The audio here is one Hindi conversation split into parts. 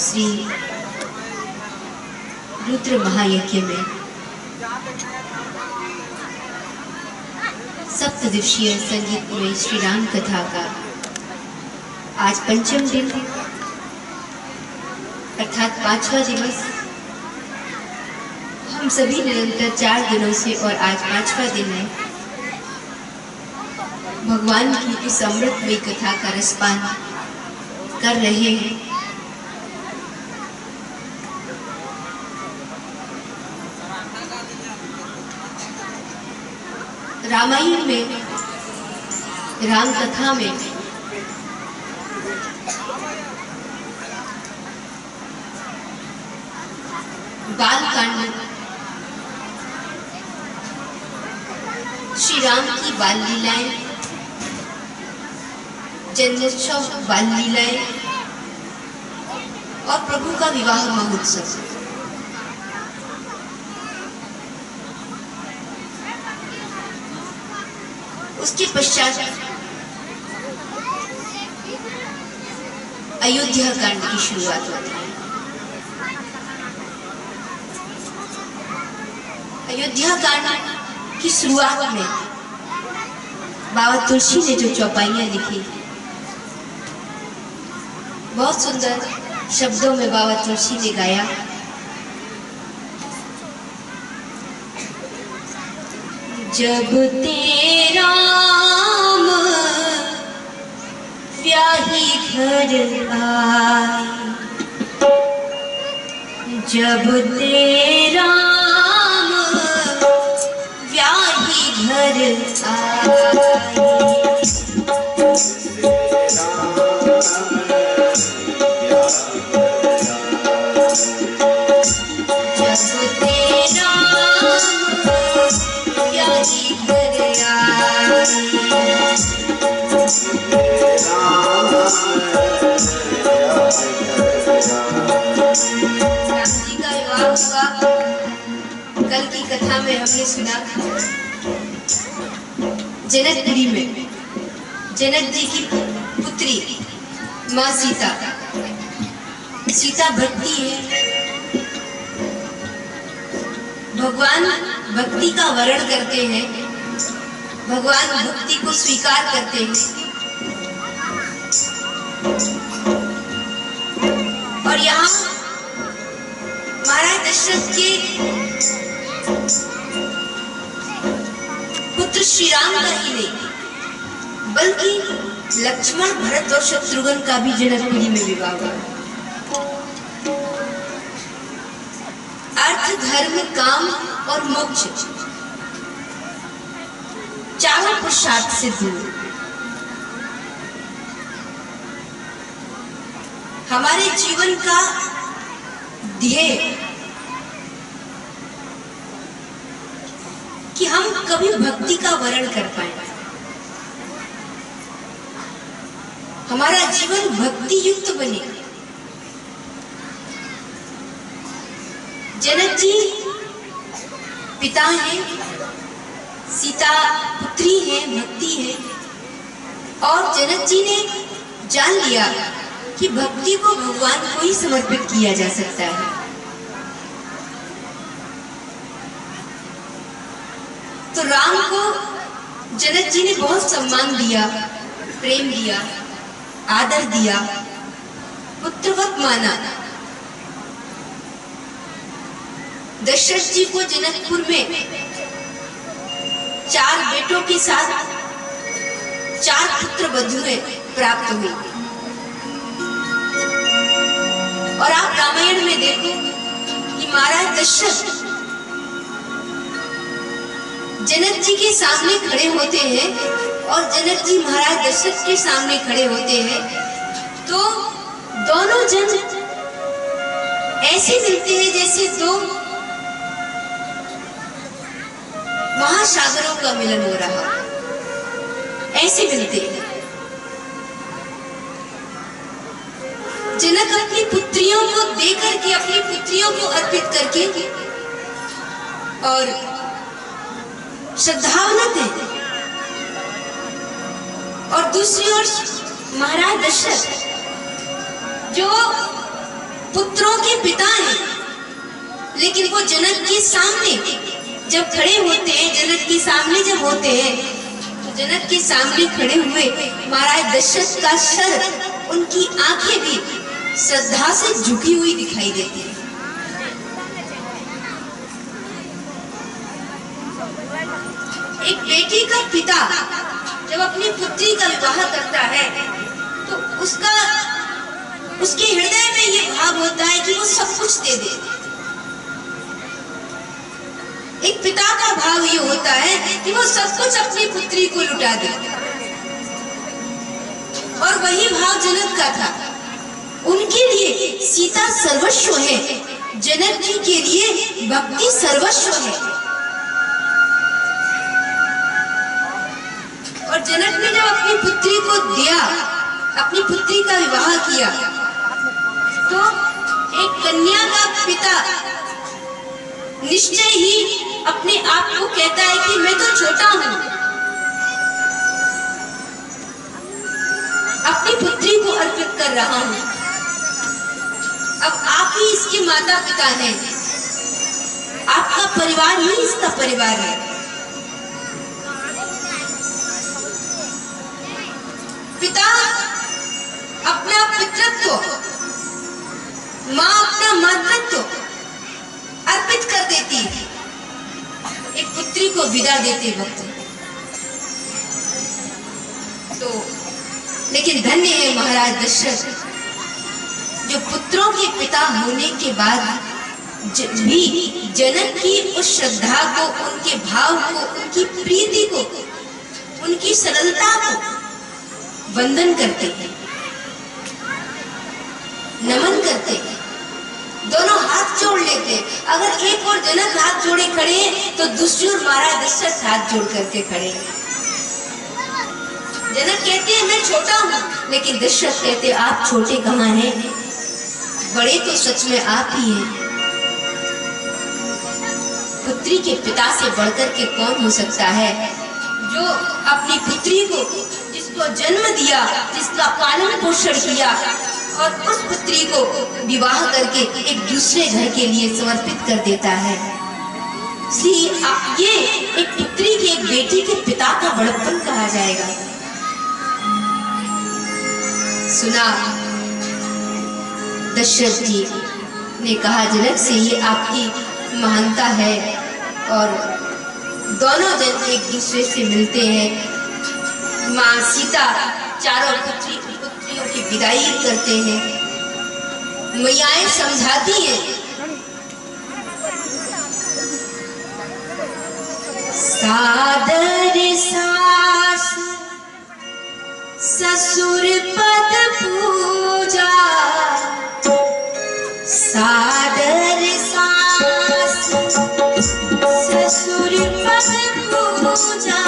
श्री रुद्र महायज्ञ में सप्तदिवसीय संगीत में श्री राम कथा का आज पंचम दिन अर्थात 5वां दिवस। हम सभी निरंतर 4 दिनों से और आज 5वां दिन है भगवान की इस अमृतमयी कथा का रसपान कर रहे हैं। रामायण में राम कथा में बाल कांड श्री राम की बाल लीलाएं, जन्मोत्सव बाल लीलाएं और प्रभु का विवाह महोत्सव। उसके पश्चात अयोध्या कांड की शुरुआत होती है। अयोध्या कांड की शुरुआत में बाबा तुलसी ने जो चौपाइयां लिखी, बहुत सुंदर शब्दों में बाबा तुलसी ने गाया। जब ते राम व्याही घर आए, जब ते राम व्याही घर आए, कल की कथा में हमने सुना जनकपुरी में जनक जी की पुत्री माँ सीता भक्ति है। भगवान भक्ति का वर्ण करते हैं, भगवान भक्ति को स्वीकार करते हैं। और यहाँ महाराज दशरथ के पुत्र श्री राम का ही नहीं बल्कि लक्ष्मण, भरत और शत्रुघ्न का भी जनकपुरी में विवाह हुआ। अर्थ, धर्म, काम और मोक्ष चारों पुरुषार्थ से दूर हमारे जीवन का ध्येय कि हम कभी भक्ति का वर्ण कर पाए, हमारा जीवन भक्ति युक्त बने। जनक जी पिता हैं, सीता पुत्री है, भक्ति है। और जनक जी ने जान लिया कि भक्ति को भगवान को ही समर्पित किया जा सकता है। तो राम को जनक जी ने बहुत सम्मान दिया, प्रेम दिया, आदर दिया, पुत्रवत माना। दशरथ जी को जनकपुर में 4 बेटों के साथ 4 पुत्र बधुएं प्राप्त हुई। और आप रामायण में देखो कि महाराज दशरथ जनक जी के सामने खड़े होते हैं और जनक जी महाराज दशरथ के सामने खड़े होते हैं तो दोनों जन ऐसे मिलते हैं जैसे 2 महासागरों का मिलन हो रहा, ऐसे मिलते हैं। जनक अपनी पुत्रियों को देकर के, अपनी पुत्रियों को अर्पित करके और श्रद्धावनत है। और दूसरी ओर महाराज दशरथ जो पुत्रों के पिता हैं, लेकिन वो जनक के सामने जब खड़े होते हैं, जनक के सामने जब होते हैं, तो जनक के सामने खड़े हुए महाराज दशरथ का सर, उनकी आंखें भी श्रद्धा से झुकी हुई दिखाई देती है। एक बेटी का पिता जब अपनी पुत्री का विवाह करता है तो उसके हृदय में ये भाव होता है कि वो सब कुछ दे दे। एक पिता का भाव ये होता है कि वो सब कुछ अपनी पुत्री को लुटा दे, और वही भाव जनक का था। उनके लिए सीता सर्वस्व है, जनक जी के लिए भक्ति सर्वस्व है। और जनक ने जब अपनी पुत्री को दिया, अपनी पुत्री का विवाह किया, तो एक कन्या का पिता निश्चय ही अपने आप को कहता है कि मैं तो छोटा हूं, अपनी पुत्री को अर्पित कर रहा हूं, अब आप ही इसके माता पिता हैं, आपका परिवार ही इसका परिवार है। पिता अपना पितृत्व, माँ अपना मातृत्व अर्पित कर देती है एक पुत्री को विदा देते वक्त। तो लेकिन धन्य है महाराज दशरथ, जो पुत्रों के पिता होने के बाद भी जनक की उस श्रद्धा को, उनके भाव को, उनकी प्रीति को, उनकी सरलता को वंदन करते हैं, नमन करते हैं, दोनों हाथ जोड़ लेते हैं। अगर एक और जनक हाथ जोड़े खड़े हैं तो दूसरी ओर महाराज दशरथ हाथ जोड़ करके खड़े हैं। जनक कहते हैं मैं छोटा हूं, लेकिन दशरथ कहते हैं आप छोटे कहाँ हैं, बड़े तो सच में आप ही हैं। पुत्री के पिता से बढ़कर के कौन हो सकता है, जो अपनी पुत्री को, जिसको जन्म दिया, जिसका पालन पोषण किया, और उस पुत्री को विवाह करके एक दूसरे घर के लिए समर्पित कर देता है। ये एक पुत्री की, एक बेटी के पिता का बड़प्पन कहा जाएगा। सुना दशरथ जी ने कहा जनक से ये आपकी महानता है, और दोनों जन एक दूसरे से मिलते हैं। माँ सीता चारों पुत्रियों की विदाई करते हैं, मैयाएं समझाती हैं, सादर सास ससुर पद पूजा, सादर सास ससुर पद पूजा,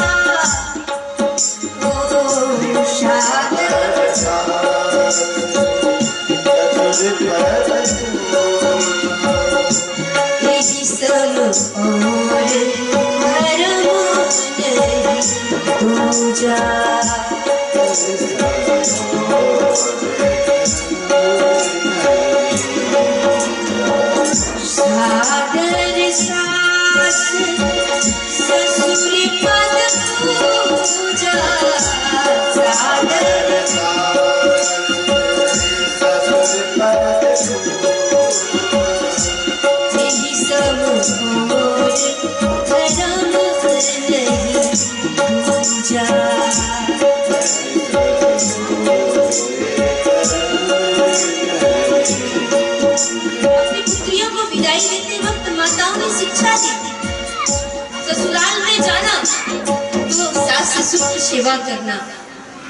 सेवा करना,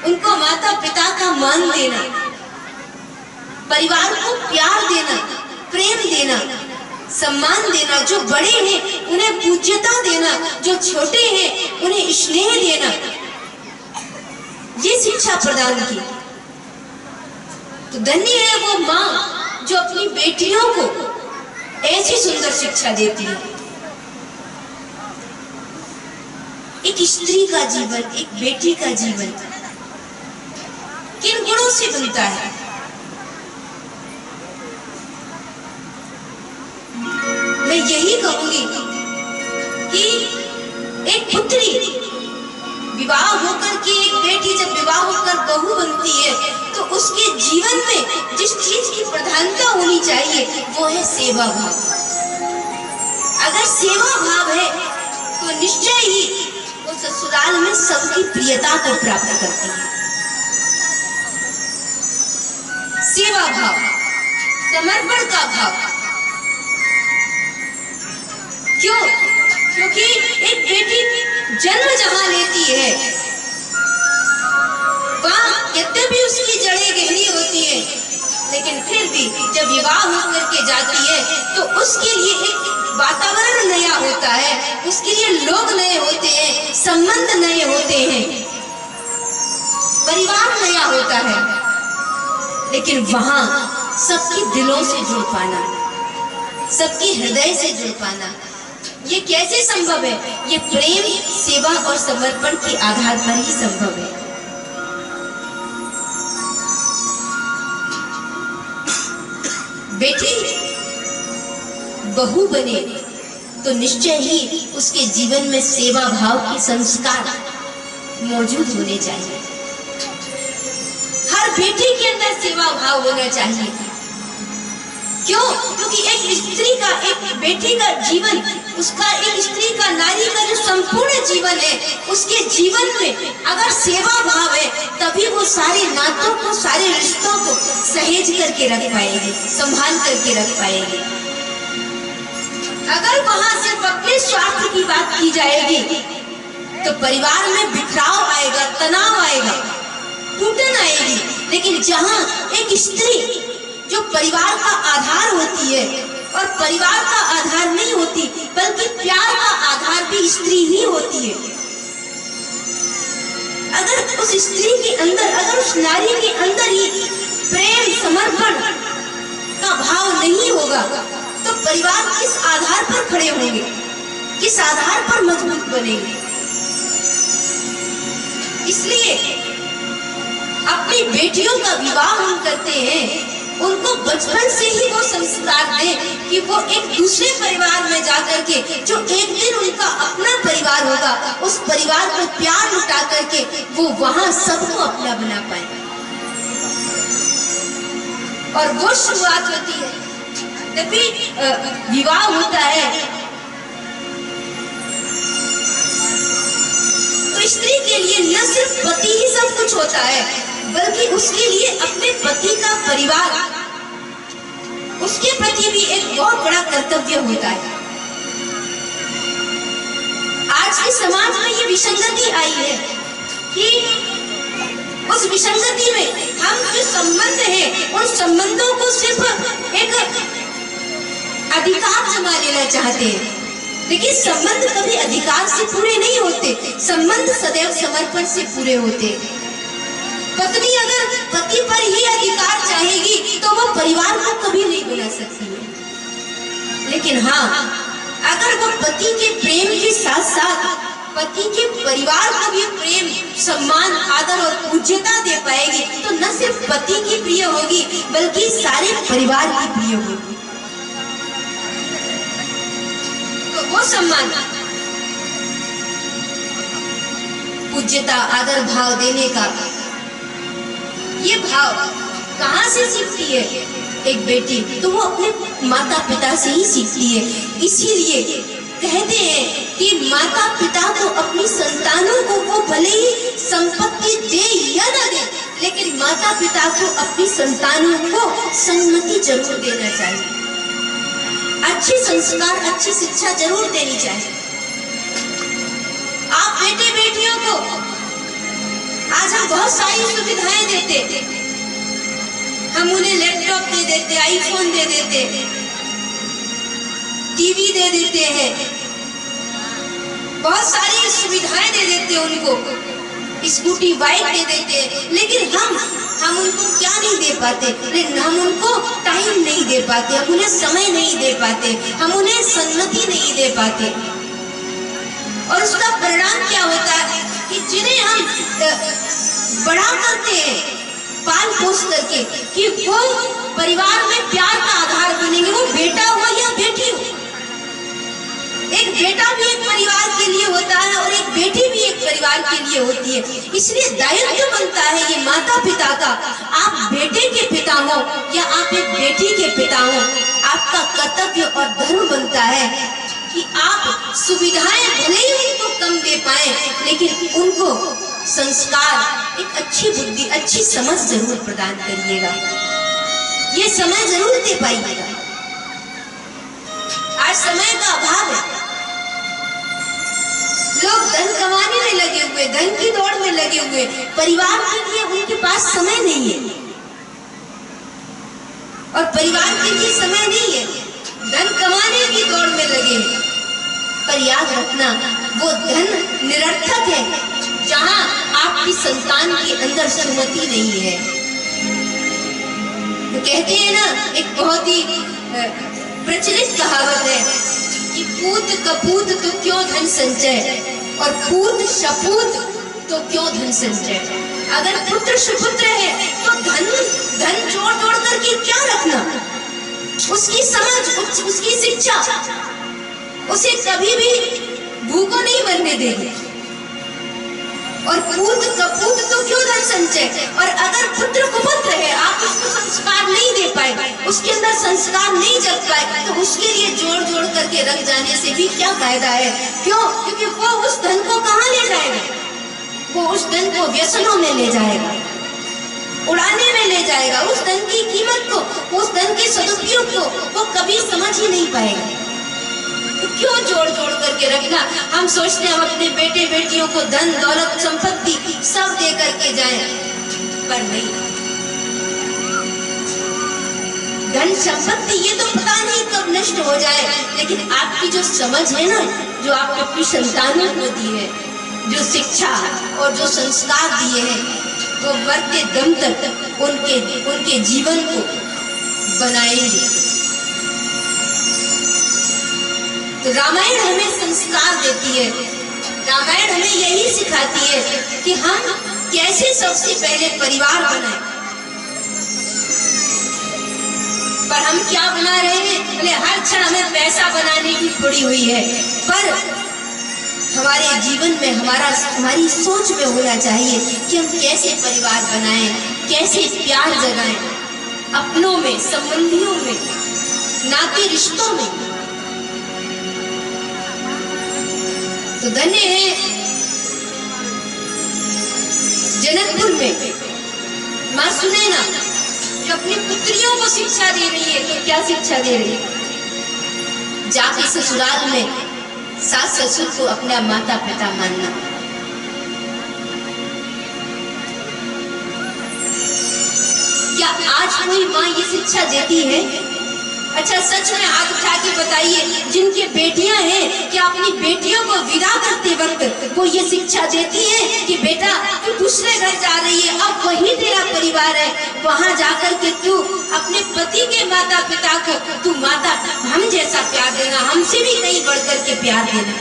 उनको माता पिता का मान देना, परिवार को प्यार देना, प्रेम देना, सम्मान देना, जो बड़े हैं उन्हें पूज्यता देना, जो छोटे हैं उन्हें स्नेह देना, ये शिक्षा प्रदान की। तो धन्य है वो माँ जो अपनी बेटियों को ऐसी सुंदर शिक्षा देती है। एक स्त्री का जीवन, एक बेटी का जीवन किन गुणों से बनता है? जीवन में जिस चीज की प्रधानता होनी चाहिए वो है सेवा भाव। अगर सेवा भाव है तो निश्चय ही वो ससुराल में सबकी प्रियता को प्राप्त करती है। सेवा भाव, समर्पण का भाव। क्यों? क्योंकि एक बेटी जन्म जहां लेती है वहां यद्यपि उसकी जड़ें गहरी होती है, लेकिन फिर भी जब विवाह होकर के जाती है तो उसके लिए एक वातावरण नया होता है, उसके लिए लोग नए होते हैं, संबंध नए होते हैं, परिवार नया होता है। लेकिन वहां सबकी दिलों से जुड़ पाना, सबकी हृदय से जुड़ पाना, ये कैसे संभव है? ये प्रेम, सेवा और समर्पण के आधार पर ही संभव है। बेटी बहू बने तो निश्चय ही उसके जीवन में सेवा भाव के संस्कार मौजूद होने चाहिए। हर बेटी के अंदर सेवा भाव होना चाहिए। क्यों? क्योंकि एक स्त्री का, एक बेटी का जीवन, उसका, एक स्त्री का, नारी का जो संपूर्ण जीवन है, उसके जीवन में अगर सेवा भाव है तभी वो सारे नातों को, सारे रिश्तों को सहेज करके रख पाएगी, संभाल करके रख पाएगी। अगर वहां सिर्फ अपने स्वार्थ की बात की जाएगी तो परिवार में बिखराव आएगा, तनाव आएगा, टूटन आएगी। लेकिन जहां एक स्त्री जो परिवार का आधार होती है, और परिवार का आधार नहीं होती बल्कि प्यार का आधार भी स्त्री ही होती है, अगर उस स्त्री के अंदर, अगर उस नारी के अंदर ही प्रेम, समर्पण का भाव नहीं होगा तो परिवार किस आधार पर खड़े होंगे, किस आधार पर मजबूत बनेंगे? इसलिए अपनी बेटियों का विवाह हम करते हैं, उनको बचपन से ही वो संस्कार दें कि वो एक दूसरे परिवार में जाकर के, जो एक दिन उनका अपना परिवार होगा, उस परिवार को प्यार लुटा करके वो वहां सबको अपना बना पाए। और वो शुरुआत होती है तभी विवाह होता है तो स्त्री के लिए न सिर्फ पति ही सब कुछ होता है, बल्कि उसके लिए अपने पति का परिवार, उसके प्रति भी एक बहुत बड़ा कर्तव्य होता है। आज के समाज में ये विसंगति आई है कि उस विसंगति में हम जो संबंध है, उन संबंधों को सिर्फ एक अधिकार जमा लेना चाहते हैं। लेकिन संबंध कभी अधिकार से पूरे नहीं होते, संबंध सदैव समर्पण से पूरे होते। पत्नी अगर पति पर ही अधिकार चाहेगी तो वो परिवार को कभी नहीं बना सकती है। लेकिन हाँ, अगर वो पति के प्रेम के साथ साथ पति के परिवार को भी प्रेम, सम्मान, आदर और पूज्यता दे पाएगी तो न सिर्फ पति की प्रिय होगी बल्कि सारे परिवार की प्रिय होगी। तो वो सम्मान, पूज्यता, आदर भाव देने का ये भाव कहाँ से सीखती है एक बेटी? तो वो अपने माता पिता से ही सीखती है। इसीलिए कहते हैं कि माता पिता को अपनी संतानों को वो भले ही संपत्ति दे या न दे, लेकिन माता पिता को अपनी संतानों को सम्मति जरूर देना चाहिए, अच्छे संस्कार, अच्छी शिक्षा जरूर देनी चाहिए। आप बेटे बेटियों को आज हम बहुत सारी सुविधाएं देते, हम उन्हें लैपटॉप दे देते, आईफोन दे देते, टीवी दे देते हैं, बहुत सारी सुविधाएं दे देते उनको, स्कूटी, बाइक दे देते। लेकिन हम उनको क्या नहीं दे पाते? हम उनको टाइम नहीं दे पाते, हम उन्हें समय नहीं दे पाते, हम उन्हें सम्मति नहीं दे पाते। और उसका परिणाम क्या होता है कि जिन्हें हम बड़ा करते हैं पाल पोस करके कि वो परिवार में प्यार का आधार बनेंगे, वो बेटा हो या बेटी हो। एक बेटा भी एक परिवार के लिए होता है और एक बेटी भी एक परिवार के लिए होती है। इसलिए दायित्व बनता है ये माता पिता का, आप बेटे के पिता हो या आप एक बेटी के पिता हो, आपका कर्तव्य और धर्म बनता है कि आप सुविधाएं भले ही उनको कम दे पाए, लेकिन उनको संस्कार, एक अच्छी बुद्धि, अच्छी समझ जरूर प्रदान करिएगा। ये समय जरूर दे पाइएगा। आज समय का अभाव है, लोग धन कमाने में लगे हुए, धन की दौड़ में लगे हुए, परिवार के लिए उनके पास समय नहीं है। और परिवार के लिए समय नहीं है, धन कमाने की दौड़ में लगे हैं। पर याद रखना, वो धन निरर्थक है जहां आपकी संतान के अंदर सुमति नहीं है। तो कहते हैं ना, एक बहुत ही प्रचलित कहावत है कि पूत कपूत तो क्यों धन संचय, और पूत शपूत तो क्यों धन संचय। अगर पुत्र सुपुत्र है तो धन जोड़ जोड़ करके क्या रखना, उसकी समझ, उसकी शिक्षा उसे कभी भी भूखों नहीं मरने देगी। और पूत कपूत तो क्यों धन संचय। और अगर पुत्र कुपुत्र है, आप उसको संस्कार नहीं दे पाए, उसके अंदर संस्कार नहीं जग पाए, तो उसके लिए जोड़ जोड़ करके रख जाने से भी क्या फायदा है। क्यों? क्योंकि वो उस धन को कहाँ ले जाएगा, वो उस धन को व्यसनों में ले जाएगा, उड़ाने में ले जाएगा। उस धन की कीमत को, उस धन के सदुपयोग को वो कभी समझ ही नहीं पाएगा। तो क्यों जोड़ जोड़ करके रखना। हम सोचते हैं हम अपने बेटे बेटियों को धन दौलत संपत्ति सब दे करके जाएं, पर नहीं। धन संपत्ति ये तो पता नहीं कब नष्ट हो जाए, लेकिन आपकी जो समझ है ना, जो आपने अपनी संतानों को दी है, जो शिक्षा और जो संस्कार दिए हैं, वो मरते दम तक उनके जीवन को बनाएंगे। तो रामायण हमें संस्कार देती है, रामायण हमें यही सिखाती है कि हम कैसे सबसे पहले परिवार बनाएं। पर हम क्या बना रहे हैं, बोले हर क्षण हमें पैसा बनाने की पड़ी हुई है। पर हमारे जीवन में हमारी सोच में होना चाहिए कि हम कैसे परिवार बनाएं, कैसे प्यार जगाएं, अपनों में, संबंधियों में, नाते रिश्तों में। तो धन्य है जनकपुर में माँ सुनैना जो अपनी पुत्रियों को शिक्षा दे रही है। तो क्या शिक्षा दे रही है? जाके ससुराल में सास ससुर को अपना माता पिता मानना। क्या आज कोई माँ ये शिक्षा देती है? अच्छा सच में हाथ उठा के बताइए, जिनके बेटियां हैं, क्या अपनी बेटियों को विदा करते वक्त वो ये शिक्षा देती है कि बेटा तू दूसरे घर जा रही है, अब वही तेरा परिवार है, वहां जाकर के तू अपने पति के माता पिता को तू माता हम जैसा प्यार देना, हमसे भी कहीं बढ़ करके प्यार देना।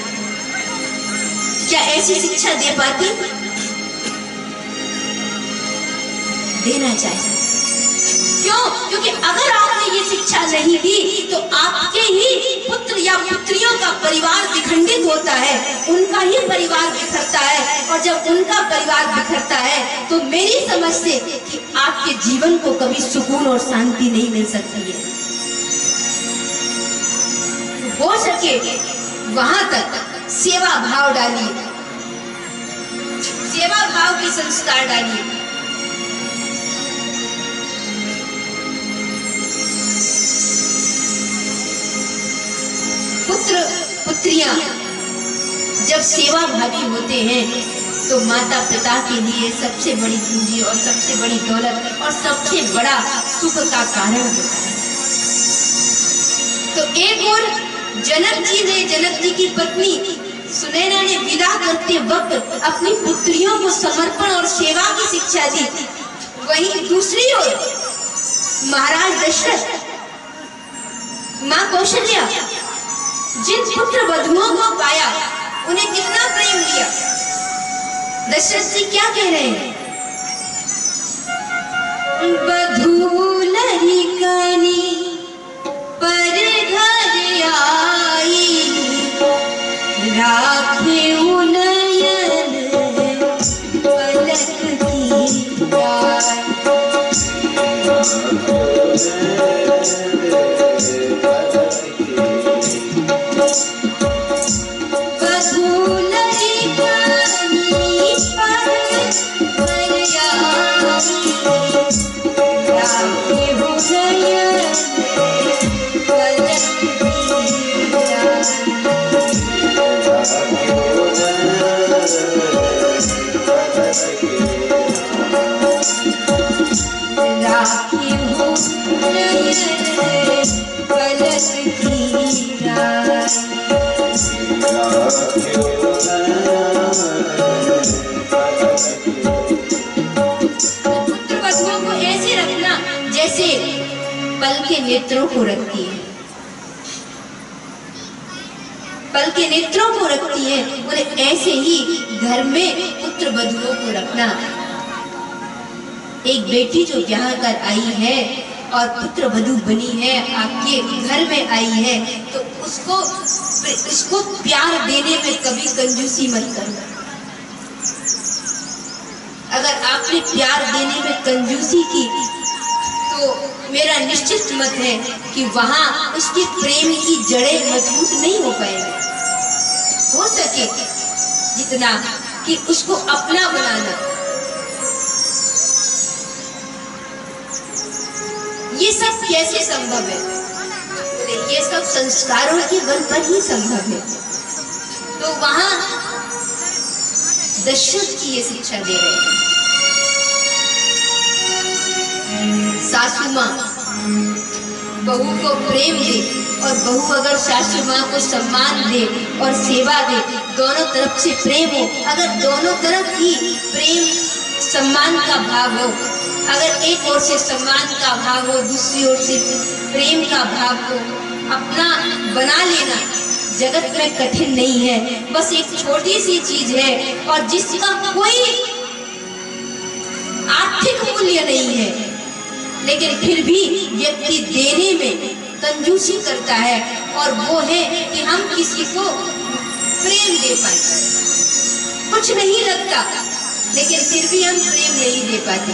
क्या ऐसी शिक्षा दे पाती? देना चाहिए। क्यों? क्योंकि अगर आपने ये शिक्षा नहीं दी तो आपके ही पुत्र या पुत्रियों का परिवार विखंडित होता है, उनका ही परिवार बिखरता है। और जब उनका परिवार बिखरता है तो मेरी समझ से कि आपके जीवन को कभी सुकून और शांति नहीं मिल सकती है। हो सके वहां तक सेवा भाव डालिए, सेवा भाव के संस्कार डालिए। पुत्र पुत्रियां जब सेवा भावी होते हैं तो माता पिता के लिए सबसे बड़ी पूंजी और सबसे बड़ी दौलत और सबसे बड़ा सुख का कारण होता है। तो एक और जनक जी की पत्नी सुनैना ने विदा करते वक्त अपनी पुत्रियों को समर्पण और सेवा की शिक्षा दी। वहीं दूसरी ओर महाराज दशरथ, माँ कौशल्या, जिन पुत्र वधुओं को पाया उन्हें कितना प्रेम दिया। दशरथ जी क्या कह रहे हैं? बधूलरी कनी पर घर आई, राखे उनयन पलक की राय। पल के नेत्रों को रखती है, पल के नेत्रों को रखती है, उन्हें ऐसे ही घर में पुत्र वधुओं को रखना। एक बेटी जो ब्याह कर आई है और पुत्र वधु बनी है, आपके घर में आई है, तो उसको प्यार देने में कभी कंजूसी मत करना। अगर आपने प्यार देने में कंजूसी की तो मेरा निश्चित मत है कि वहां उसके प्रेम की जड़ें मजबूत नहीं हो पाएगी। हो सके जितना कि उसको अपना बनाना, ये सब कैसे संभव है? ये सब संस्कारों के बल पर ही संभव है। तो वहां दशरथ की ये शिक्षा दे रहे हैं। सासू माँ बहू को प्रेम दे और बहू अगर सासू माँ को सम्मान दे और सेवा दे, दोनों तरफ से प्रेम हो। अगर दोनों तरफ ही प्रेम सम्मान का भाव हो, अगर एक ओर से सम्मान का भाव हो, दूसरी ओर से प्रेम का भाव हो, अपना बना लेना जगत में कठिन नहीं है। बस एक छोटी सी चीज है और जिसका कोई आर्थिक मूल्य नहीं है, लेकिन फिर भी व्यक्ति देने में कंजूसी करता है, और वो है कि हम किसी को प्रेम दे पाए। कुछ नहीं लगता, लेकिन फिर भी हम प्रेम नहीं दे पाते।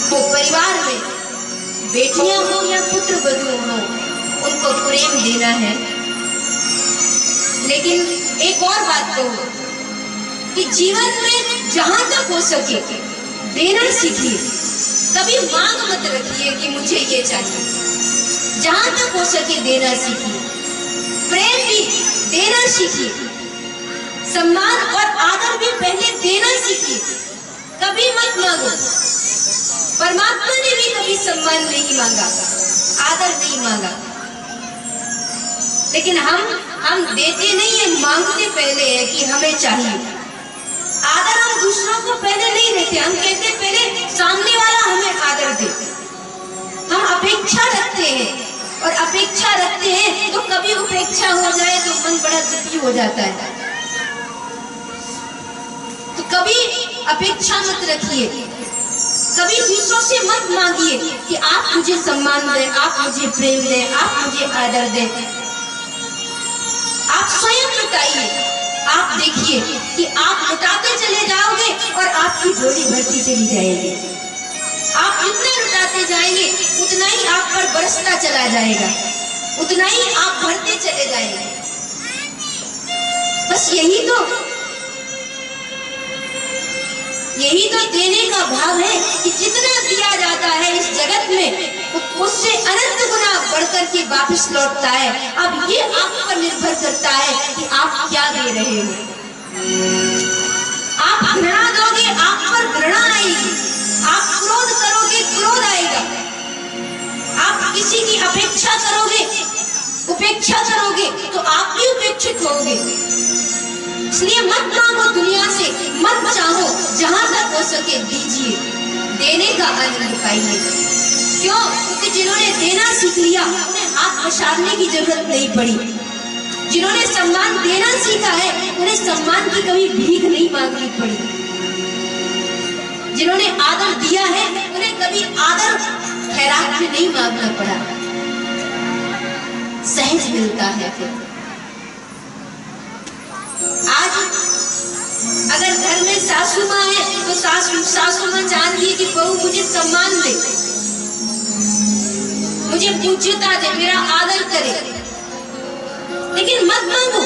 वो परिवार में बेटियां हो या पुत्र वधु हो, उनको प्रेम देना है। लेकिन एक और बात कहूं कि जीवन में जहां तक हो सके देना सीखिए। कभी मांग मत रखिए कि मुझे ये चाहिए। जहां तक हो सके देना सीखिए। प्रेम भी देना सीखिए। सम्मान और आदर भी पहले देना सीखिए। कभी मत मांगो। परमात्मा ने भी कभी सम्मान नहीं मांगा, आदर नहीं मांगा, लेकिन हम देते नहीं है, मांगते पहले है कि हमें चाहिए। आदर हम दूसरों को पहले नहीं देते, हम कहते पहले सामने वाला हमें आदर दे। हम अपेक्षा रखते हैं, और अपेक्षा रखते हैं तो कभी उपेक्षा हो जाए तो मन बड़ा दुखी हो जाता है। तो कभी अपेक्षा मत रखिए, कभी दूसरों से मत मांगिए कि आप मुझे सम्मान दें, आप मुझे प्रेम दें, आप मुझे आदर दें। आप स्वयं लुटाइए। आप देखिए कि आप लुटाते चले जाओगे और आपकी झोली भरती चली जाएगी। आप जितना लुटाते जाएंगे उतना ही आप पर बरसता चला जाएगा, उतना ही आप भरते चले जाएंगे। बस यही तो देने का भाव है कि जितना दिया जाता है इस जगत में उससे अनंत गुना बढ़कर के वापस लौटता है। अब ये आप पर निर्भर करता है कि आप क्या दे रहे हो। आप घृणा दोगे, आप पर घृणा आएगी। आप क्रोध करोगे, क्रोध आएगा। आप किसी की अपेक्षा करोगे, उपेक्षा करोगे तो आप भी उपेक्षित होगे। इसलिए मत मांगो दुनिया से, मत चाहो, जहां तक हो सके दीजिए। देने का आनंद पाइए। क्यों? क्योंकि जिन्होंने देना सीख लिया उन्हें हाथ पछाड़ने की जरूरत नहीं पड़ी। जिन्होंने सम्मान देना सीखा है उन्हें सम्मान की कभी भीख नहीं मांगनी पड़ी। जिन्होंने आदर दिया है उन्हें कभी आदर खैरात में नहीं मांगना पड़ा, सहज मिलता है। फिर आज अगर घर में सासू माँ है तो सासू माँ जानती है कि बहू मुझे सम्मान दे, मुझे पूज्यता दे, मेरा आदर करे, लेकिन मत मांगो,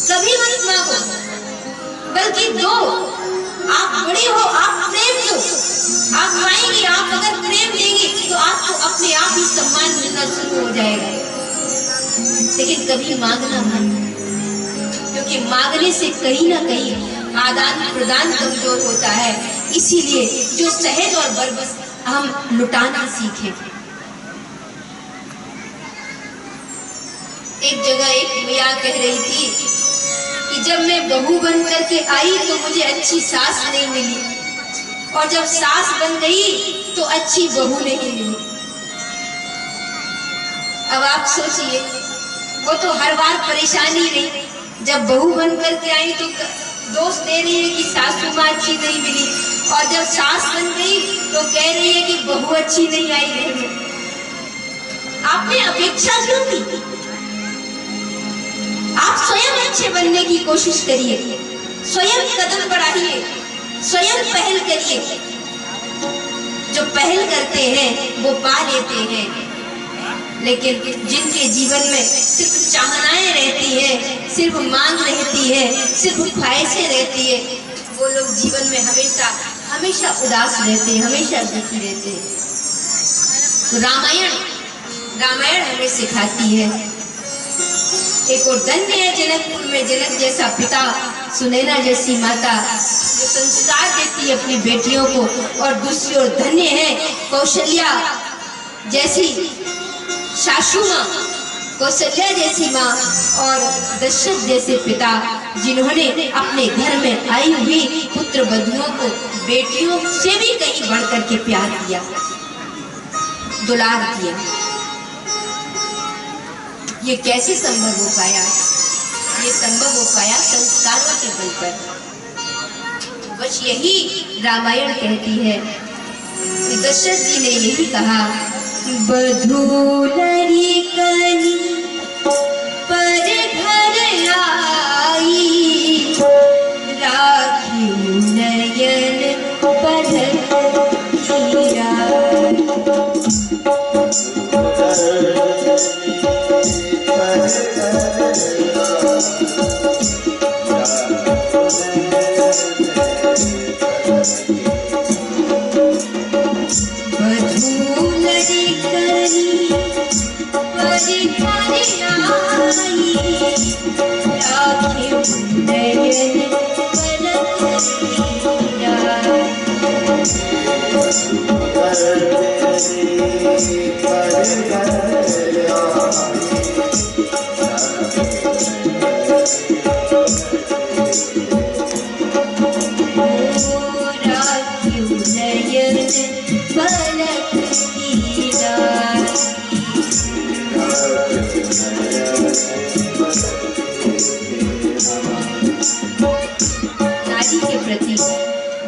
कभी मत मांगो, बल्कि दो। आप बड़े हो, आप प्रेम दो, आप पाएंगे। आप अगर प्रेम देंगे तो आपको अपने आप ही सम्मान मिलना शुरू हो जाएगा। लेकिन कभी मांगना मत, क्योंकि मांगने से कहीं ना कहीं आदान प्रदान कमजोर होता है। इसीलिए जो सहज और बरबस हम लुटाना सीखें। एक जगह एक मियाँ कह रही थी कि जब मैं बहू बन करके आई तो मुझे अच्छी सास नहीं मिली, और जब सास बन गई तो अच्छी बहू नहीं मिली। अब आप सोचिए, वो तो हर बार परेशानी रही। जब बहू बन करके आई तो दोष दे रही है कि सासू माँ अच्छी नहीं मिली, और जब सास बन गई तो कह रही है कि बहू अच्छी नहीं आई घर में। आपने अपेक्षा क्यों की? आप स्वयं अच्छे बनने की कोशिश करिए, स्वयं कदम बढ़ाइए, स्वयं पहल करिए। जो पहल करते हैं वो पा लेते हैं, लेकिन जिनके जीवन में सिर्फ चाहनाएं रहती है, सिर्फ मांग रहती है, सिर्फ ख्वाहिशें रहती है, वो लोग जीवन में हमेशा हमेशा उदास रहते हैं, हमेशा दुखी रहते हैं। तो रामायण हमें सिखाती है। एक और धन्य है जनकपुर में जनक जैसा पिता, सुनैना जैसी माता जो संस्कार देती है अपनी बेटियों को, और दूसरी ओर धन्य है कौशल्या जैसी सासू माँ, कौशल्या जैसी माँ, और दशरथ जैसे पिता जिन्होंने अपने घर में आई हुई पुत्र वधुओं को बेटियों से भी कहीं बढ़कर के प्यार किया, दुलार किया। ये कैसे संभव हो पाया? ये संभव हो पाया संस्कारों के बल पर। बस यही रामायण कहती है। दशरथ जी ने यही कहा, बधूलरी कनी पर घर आई, राखी नयन पलक हीरा।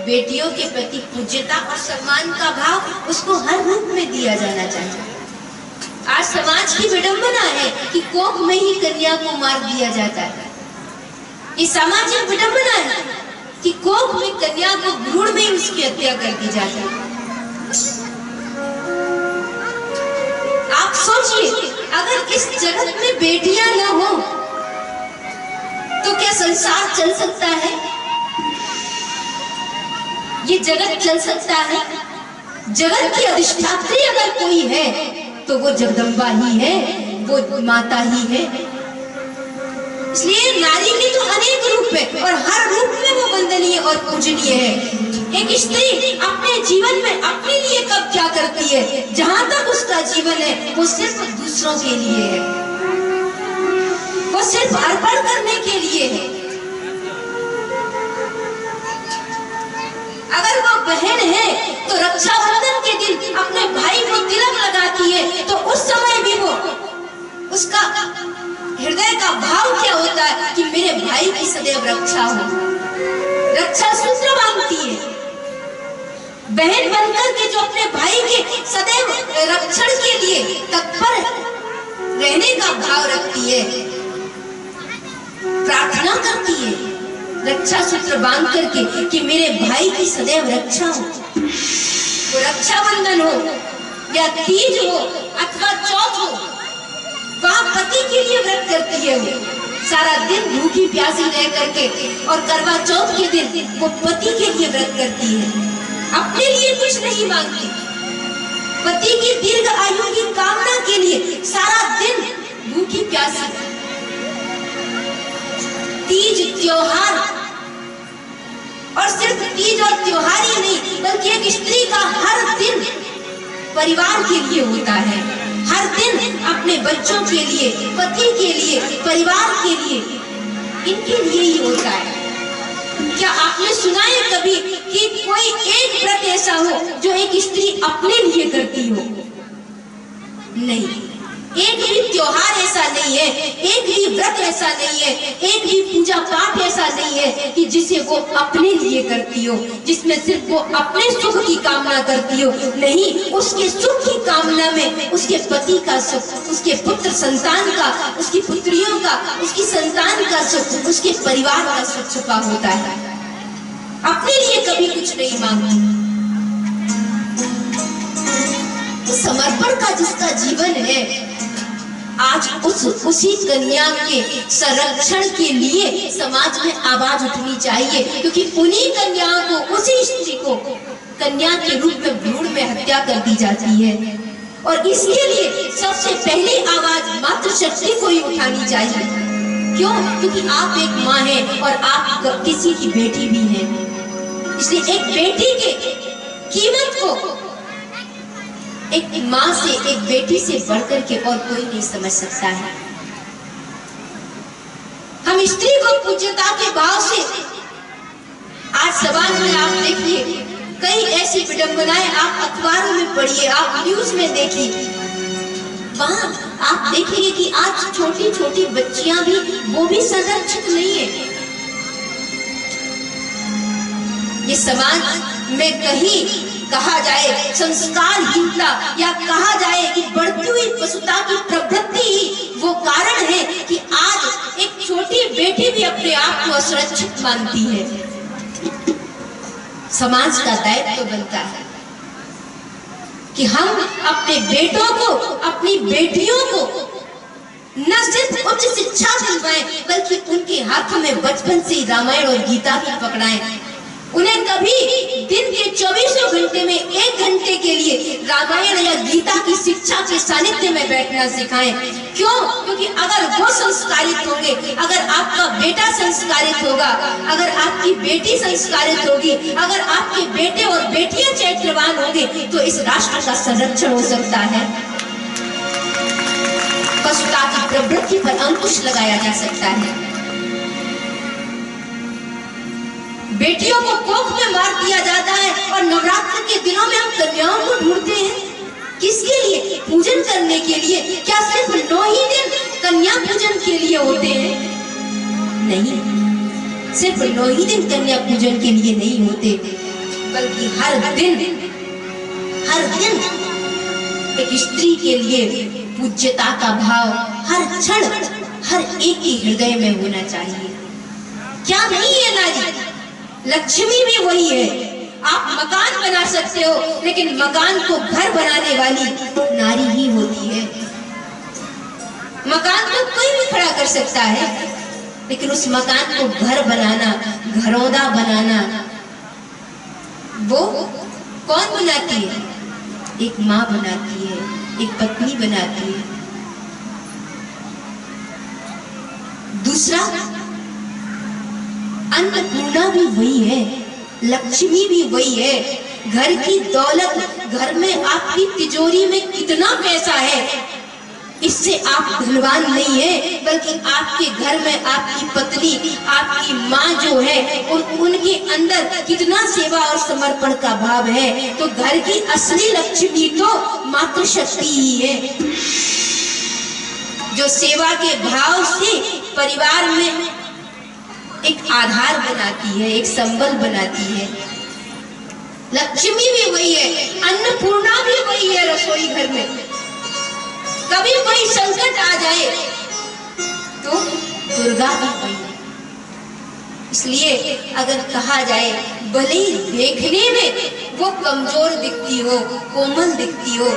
बेटियों के प्रति पूज्यता और सम्मान का भाव उसको हर रूप में दिया जाना चाहिए। आज समाज की विडंबना है कि कोख में ही कन्या को मार दिया जाता है। ये सामाजिक विडंबना है कि कोख में कन्या को भ्रूण में ही उसकी हत्या कर दी जाती है। आप सोचिए, अगर इस जगत में बेटियां न हो तो क्या संसार चल सकता है? ये जगत चल सकता है? जगत की अधिष्ठात्री अगर कोई है तो वो जगदम्बा ही है, वो माता ही है। इसलिए नारी के तो अनेक रूप है और हर रूप में वो वंदनीय और पूजनीय है। एक स्त्री अपने जीवन में अपने लिए कब क्या करती है? जहां तक उसका जीवन है वो सिर्फ दूसरों के लिए है, वो सिर्फ अर्पण करने के लिए है। अगर वो बहन है तो रक्षाबंधन के दिन अपने भाई को तिलक लगाती है, तो उस समय भी वो उसका हृदय का भाव क्या होता है कि मेरे भाई की सदैव रक्षा हो, रक्षा सूत्र बांधती है। बहन बनकर के जो अपने भाई के सदैव रक्षण के लिए तत्पर रहने का भाव रखती है, प्रार्थना करती है, रक्षा सूत्र बांध करके कि मेरे भाई की सदैव रक्षा हो। वो रक्षाबंधन हो या तीज हो अथवा चौथ हो, वहां पति के लिए व्रत करती है। वो सारा दिन भूखी प्यासी रह करके और करवा चौथ के दिन वो पति के लिए व्रत करती है, अपने लिए कुछ नहीं मांगती। पति की दीर्घ आयु की कामना के लिए सारा दिन भूखी प्यासी। तीज त्योहार, और सिर्फ तीज और त्योहार ही नहीं बल्कि एक स्त्री का हर दिन परिवार के लिए होता है, हर दिन अपने बच्चों के लिए, पति के लिए, परिवार के लिए, इनके लिए ही होता है। क्या आपने सुना है कभी कि कोई एक व्रत ऐसा हो जो एक स्त्री अपने लिए करती हो? नहीं, एक भी त्योहार ऐसा नहीं है, एक भी व्रत ऐसा नहीं है, एक भी पूजा पाठ ऐसा नहीं है कि जिसे वो अपने लिए करती हो, जिसमें सिर्फ वो अपने सुख की कामना करती हो। नहीं, उसके सुख की कामना में उसके पति का सुख, उसके पुत्र संतान का, उसकी पुत्रियों का, उसकी संतान का सुख, उसके परिवार का सुख छुपा होता है। अपने लिए कभी कुछ नहीं मांगती। समर्पण का जिसका जीवन है, आज उसी कन्या के संरक्षण के लिए समाज में आवाज उठनी चाहिए, क्योंकि उन्हीं कन्याओं को, उसी स्त्री को कन्या के रूप में भ्रूण में हत्या कर दी जाती है। और इसके लिए सबसे पहली आवाज मातृशक्ति को ही उठानी चाहिए। क्यों? क्योंकि आप एक माँ हैं और आप किसी की बेटी भी हैं। इसलिए एक बेटी के कीमत को एक माँ से, एक बेटी से बढ़कर के और कोई नहीं समझ सकता है। हम स्त्री को पूज्यता के भाव से आज समाज में आप देखिए, कई ऐसी विडंबनाएं आप अखबारों में पढ़िए, आप न्यूज में देखिए, वहां आप देखेंगे कि आज छोटी छोटी बच्चियां भी, वो भी संरक्षित नहीं है। ये समाज में कहीं कहा जाए संस्कारहीनता, या कहा जाए कि बढ़ती हुई पशुता की प्रवृत्ति ही वो कारण है कि आज एक छोटी बेटी भी अपने आप को असुरक्षित मानती है। समाज का दायित्व बनता है कि हम अपने बेटों को, अपनी बेटियों को न सिर्फ उच्च शिक्षा दिलवाएं, बल्कि उनके हाथ में बचपन से रामायण और गीता भी पकड़ाएं। उन्हें कभी दिन के 24 घंटे में 1 घंटे के लिए रामायण या गीता की शिक्षा के सानिध्य में बैठना सिखाएं। क्यों? क्योंकि अगर वो संस्कारित होंगे, अगर आपका बेटा संस्कारित होगा, अगर आपकी बेटी संस्कारित होगी, अगर आपके बेटे और बेटियां चैत्रवान होंगे, तो इस राष्ट्र का संरक्षण हो सकता है। पशुता की प्रवृत्ति पर अंकुश लगाया जा सकता है। बेटियों को कोख में मार दिया जाता है और नवरात्र के दिनों में हम कन्याओं को ढूंढते हैं। किसके लिए? पूजन करने के लिए। क्या सिर्फ 9 ही दिन कन्या पूजन के लिए होते हैं? नहीं, सिर्फ 9 ही दिन कन्या पूजन के लिए नहीं होते, बल्कि हर दिन एक स्त्री के लिए पूज्यता का भाव हर क्षण, हर एक के हृदय में होना चाहिए। क्या नहीं है नारी? लक्ष्मी भी वही है। आप मकान बना सकते हो, लेकिन मकान को घर बनाने वाली नारी ही होती है। मकान तो कोई भी खड़ा कर सकता है, लेकिन उस मकान को घर बनाना, घरौंदा बनाना, वो कौन बनाती है? एक माँ बनाती है, एक पत्नी बनाती है। दूसरा, अन्नपूर्णा भी वही है, लक्ष्मी भी वही है। घर की दौलत, घर में आपकी तिजोरी में कितना पैसा है, इससे आप धनवान नहीं है, बल्कि आपके घर में आपकी पत्नी, आपकी माँ जो है, उनके अंदर कितना सेवा और समर्पण का भाव है। तो घर की असली लक्ष्मी तो मातृशक्ति ही है, जो सेवा के भाव से परिवार में एक आधार बनाती है, एक संबल बनाती है। लक्ष्मी भी वही है, अन्नपूर्णा भी वही है। रसोई घर में कभी कोई संकट आ जाए तो दुर्गा भी वही है। इसलिए अगर कहा जाए भले ही देखने में वो कमजोर दिखती हो, कोमल दिखती हो,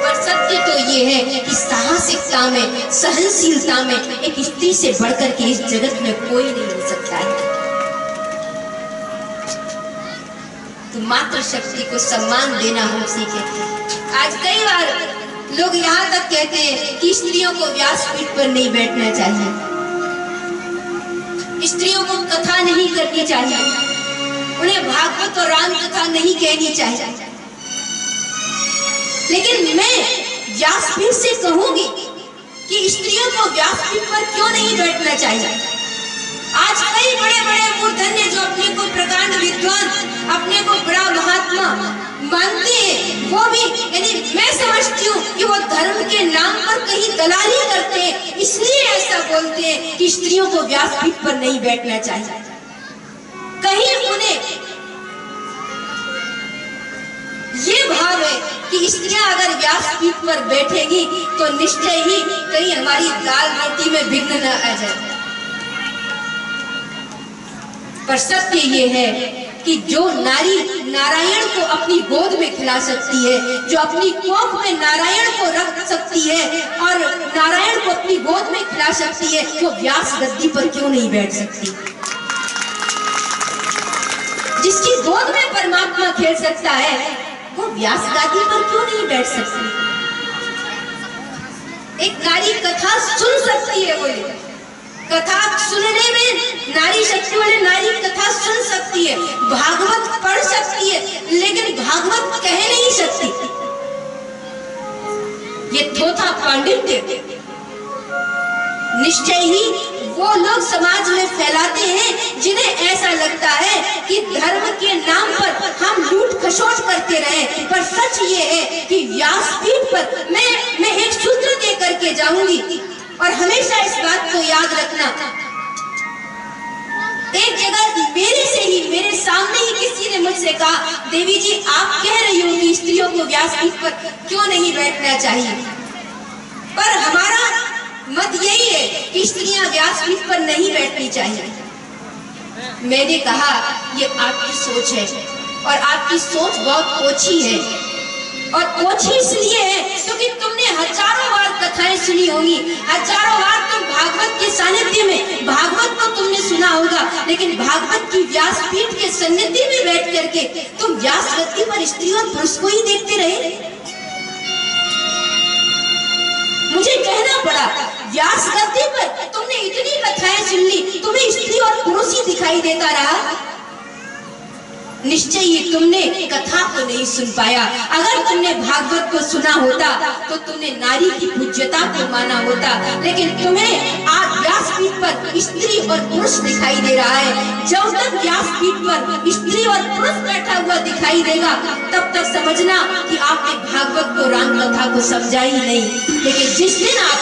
पर सत्य तो ये है कि साहसिकता में, सहनशीलता में एक स्त्री से बढ़कर के इस जगत में कोई नहीं हो सकता है। तो मातृशक्ति को सम्मान देना हम सीखे। आज कई बार लोग यहाँ तक कहते हैं कि स्त्रियों को व्यासपीठ पर नहीं बैठना चाहिए, स्त्रियों को कथा नहीं करनी चाहिए, उन्हें भागवत और राम कथा नहीं कहनी चाहिए। लेकिन मैं व्यासपीठ से कहूंगी कि स्त्रियों को व्यासपीठ पर क्यों नहीं बैठना चाहिए। आज कई बड़े बड़े मूर्धन्य जो अपने को प्रकांड विद्वान, अपने को बड़ा महात्मा मानते हैं, वो भी यानी मैं समझती हूँ कि वो धर्म के नाम पर कहीं दलाली करते हैं, इसलिए ऐसा बोलते हैं कि स्त्रियों को व्यासपीठ पर नहीं बैठना चाहिए। कहीं उन्हें ये भाव है कि स्त्रियां अगर व्यासपीठ पर बैठेगी तो निश्चय ही कहीं हमारी दाल रोटी में विघ्न न आ जाए। पर सत्य ये है कि जो नारी नारायण को अपनी गोद में खिला सकती है, जो अपनी कोख में नारायण को रख सकती है और नारायण को अपनी गोद में खिला सकती है, वो व्यास गद्दी पर क्यों नहीं बैठ सकती। जिसकी गोद में परमात्मा खेल सकता है, वो व्यास गद्दी पर क्यों नहीं बैठ सकती। एक नारी कथा सुन सकती है, बोले कथा सुनने में नारी शक्ति वाले नारी कथा सुन सकती है, भागवत पढ़ सकती है, लेकिन भागवत कह नहीं सकती। ये थोथा पांडित्य निश्चय ही वो लोग समाज में फैलाते हैं जिन्हें ऐसा लगता है कि धर्म के नाम पर हम लूट खसोट करते रहे। पर सच ये है कि व्यासपीठ पर मैं एक सूत्र दे करके जाऊंगी और हमेशा इस बात को याद रखना। एक जगह मेरे सामने ही किसी ने मुझसे कहा, देवी जी आप कह रही हो कि स्त्रियों को व्यासपीठ पर क्यों नहीं बैठना चाहिए, पर हमारा मत यही है कि स्त्रियां व्यासपीठ पर नहीं बैठनी चाहिए। मैंने कहा ये आपकी सोच है और आपकी सोच बहुत ओछी है, और ओछी इसलिए है क्योंकि तुमने हजारों बार कथाएं सुनी होंगी, हजारों बार तुम भागवत के सानिध्य में भागवत को तुमने सुना होगा, लेकिन भागवत की व्यासपीठ के सानिध्य में बैठ करके तुम व्यास गद्दी पर स्त्री और पुरुष को ही देखते रहे। मुझे कहना पड़ा व्यास गद्दी पर तुमने इतनी कथाएं सुन ली, तुम्हें स्त्री और पुरुष ही दिखाई देता रहा। निश्चय ही तुमने कथा को नहीं सुन पाया। अगर तुमने भागवत को सुना होता तो तुमने नारी की पूज्यता को माना होता, लेकिन तुम्हें आज व्यासपीठ पर स्त्री और पुरुष दिखाई दे रहा है। जब तक व्यासपीठ पर स्त्री और पुरुष बैठा हुआ दिखाई देगा, तब तक समझना कि आपने भागवत को, राम कथा को समझा ही नहीं। लेकिन जिस दिन आप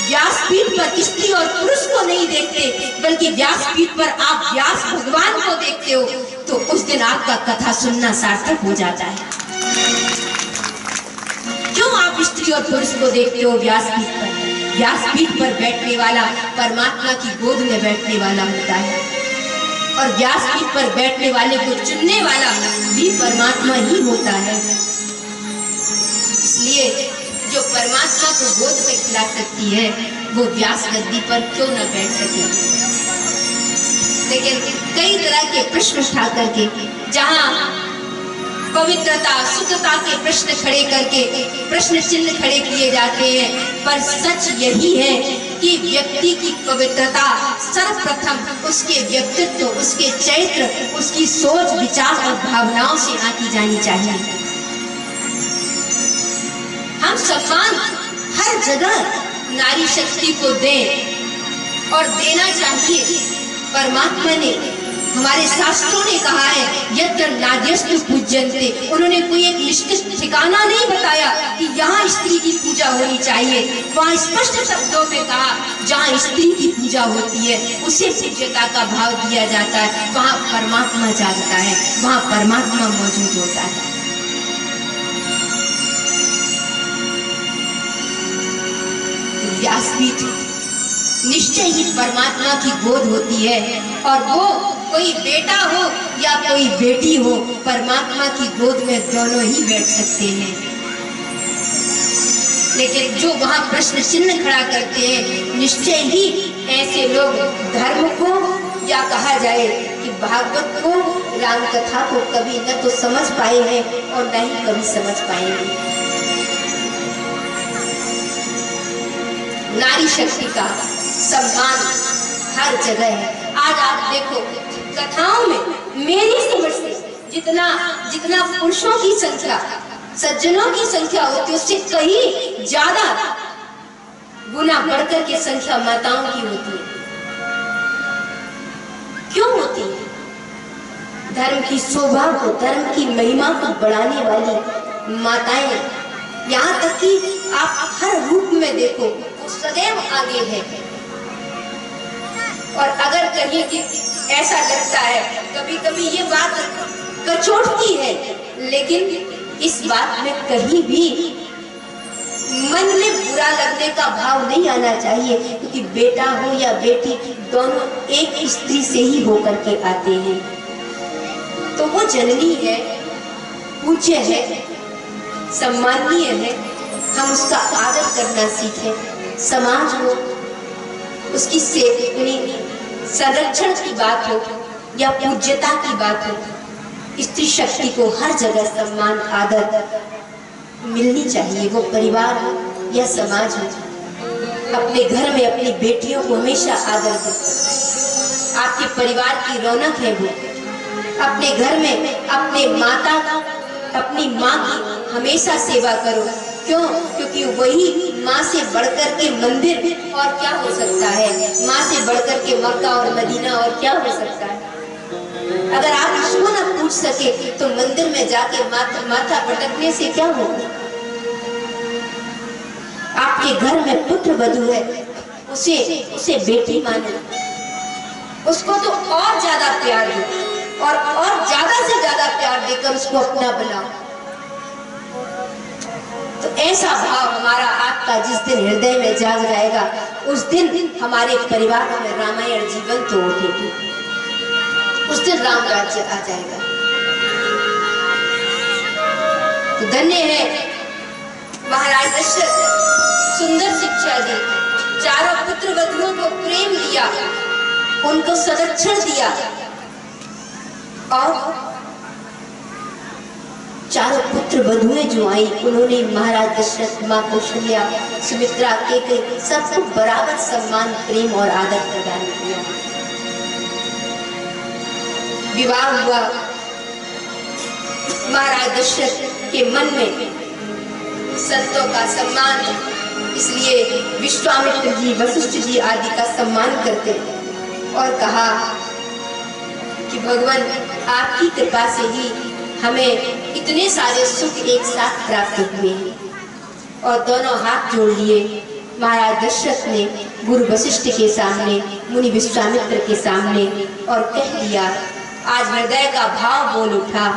व्यासपीठ पर स्त्री और पुरुष को नहीं देखते, बल्कि व्यासपीठ पर आप व्यास भगवान को देखते हो, तो उस दिन आपका कथा सुनना सार्थक हो जाता है। क्यों आप स्त्री और पुरुष को देखते हो व्यासपीठ पर? व्यासपीठ पर बैठने वाला परमात्मा की गोद में बैठने वाला होता है, और व्यासपीठ पर बैठने वाले को चुनने वाला भी परमात्मा ही होता है। इसलिए जो परमात्मा को गोद में खिला सकती है, वो व्यास गद्दी पर क्यों न बैठ सके। लेकिन कई तरह के प्रश्न उठा करके, जहाँ पवित्रता, शुद्धता के प्रश्न खड़े करके प्रश्न चिन्ह खड़े किए जाते हैं, पर सच यही है कि व्यक्ति की पवित्रता सर्वप्रथम उसके व्यक्तित्व, उसके चरित्र, उसकी सोच, विचार और भावनाओं से आती जानी चाहिए। हम सम्मान हर जगह नारी शक्ति को दें और देना चाहिए। परमात्मा ने, हमारे शास्त्रों ने कहा है यत्र नार्यस्तु पूज्यन्ते। उन्होंने कोई एक निश्चित ठिकाना नहीं बताया कि यहाँ स्त्री की पूजा होनी चाहिए। वहाँ स्पष्ट शब्दों में कहा जहाँ स्त्री की पूजा होती है उसे पूज्यता का भाव दिया जाता है, वहाँ परमात्मा जागता है, वहाँ परमात्मा मौजूद होता है। व्यासपीठ निश्चय ही परमात्मा की गोद होती है, और वो कोई बेटा हो या कोई बेटी हो, परमात्मा की गोद में दोनों ही बैठ सकते हैं। लेकिन जो वहां प्रश्न चिन्ह खड़ा करते हैं, निश्चय ही ऐसे लोग धर्म को, या कहा जाए कि भागवत को, राम कथा को कभी न तो समझ पाए हैं और न ही कभी समझ पाएंगे। नारी शक्ति का सम्मान हर जगह है। आज आप देखो कथाओं में मेरी समझ से जितना पुरुषों की संख्या, सज्जनों की संख्या होती है, उससे कहीं ज्यादा गुना बढ़कर के संख्या माताओं की होती है। क्यों होती है? धर्म की शोभा को, धर्म की महिमा को बढ़ाने वाली माताएं, यहाँ तक कि आप हर रूप में देखो वो सदैव आगे है। और अगर कहीं कि ऐसा लगता है, कभी कभी ये बात कचोटती है, लेकिन इस बात में कहीं भी मन में बुरा लगने का भाव नहीं आना चाहिए, क्योंकि बेटा हो या बेटी दोनों एक स्त्री से ही होकर के आते हैं। तो वो जननी है, पूज्य है, सम्माननीय है, हम उसका आदर करना सीखें। समाज हो, उसकी संरक्षण की बात हो या पूज्यता की बात हो, स्त्री शक्ति को हर जगह सम्मान आदर मिलनी चाहिए। वो परिवार हो या समाज हो, अपने घर में अपनी बेटियों को हमेशा आदर दो। आपके परिवार की रौनक है वो। अपने घर में अपने माता, अपनी माँ की हमेशा सेवा करो। क्यों? क्योंकि वही माँ से बढ़कर के मंदिर और क्या हो सकता है, माँ से बढ़कर के मक्का और मदीना और क्या हो सकता है। अगर आप इसको ना पूछ सके तो मंदिर में जाके माथा पटकने से क्या होगा। आपके घर में पुत्र वधू है, उसे बेटी मानो, उसको तो और ज्यादा प्यार दो और ज्यादा से ज्यादा प्यार देकर उसको अपना बनाओ। तो ऐसा भाव हमारा आपका जिस दिन हृदय में जाग जाएगा, उस दिन हमारे परिवार में रामायण जीवन तो उठेगी, उस दिन राम राज्य आ जाएगा। तो धन्य है महाराज दशरथ, सुंदर शिक्षा दी, चारों पुत्र वधुओं को प्रेम दिया, उनको संरक्षण दिया, और चारों पुत्र वधुएं जो आई उन्होंने महाराज दशरथ, माँ कौशल्या, सुमित्रा, कैकेयी सबको बराबर सम्मान, प्रेम और आदर प्रदान किया। विवाह हुआ। महाराज दशरथ के मन में संतों का सम्मान, इसलिए विश्वामित्र जी, वशिष्ठ जी आदि का सम्मान करते और कहा कि भगवान आपकी कृपा से ही हमें इतने सारे सुख एक साथ प्राप्त हुए हैं। और दोनों हाथ जोड़ लिए महाराज दशरथ ने गुरु वशिष्ठ के सामने, मुनि विश्वामित्र के सामने, और कह दिया, आज हृदय का भाव बोल उठा,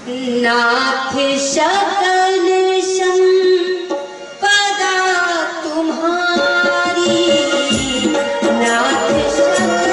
नाथ सकल संपदा तुम्हारी, नाथ सकल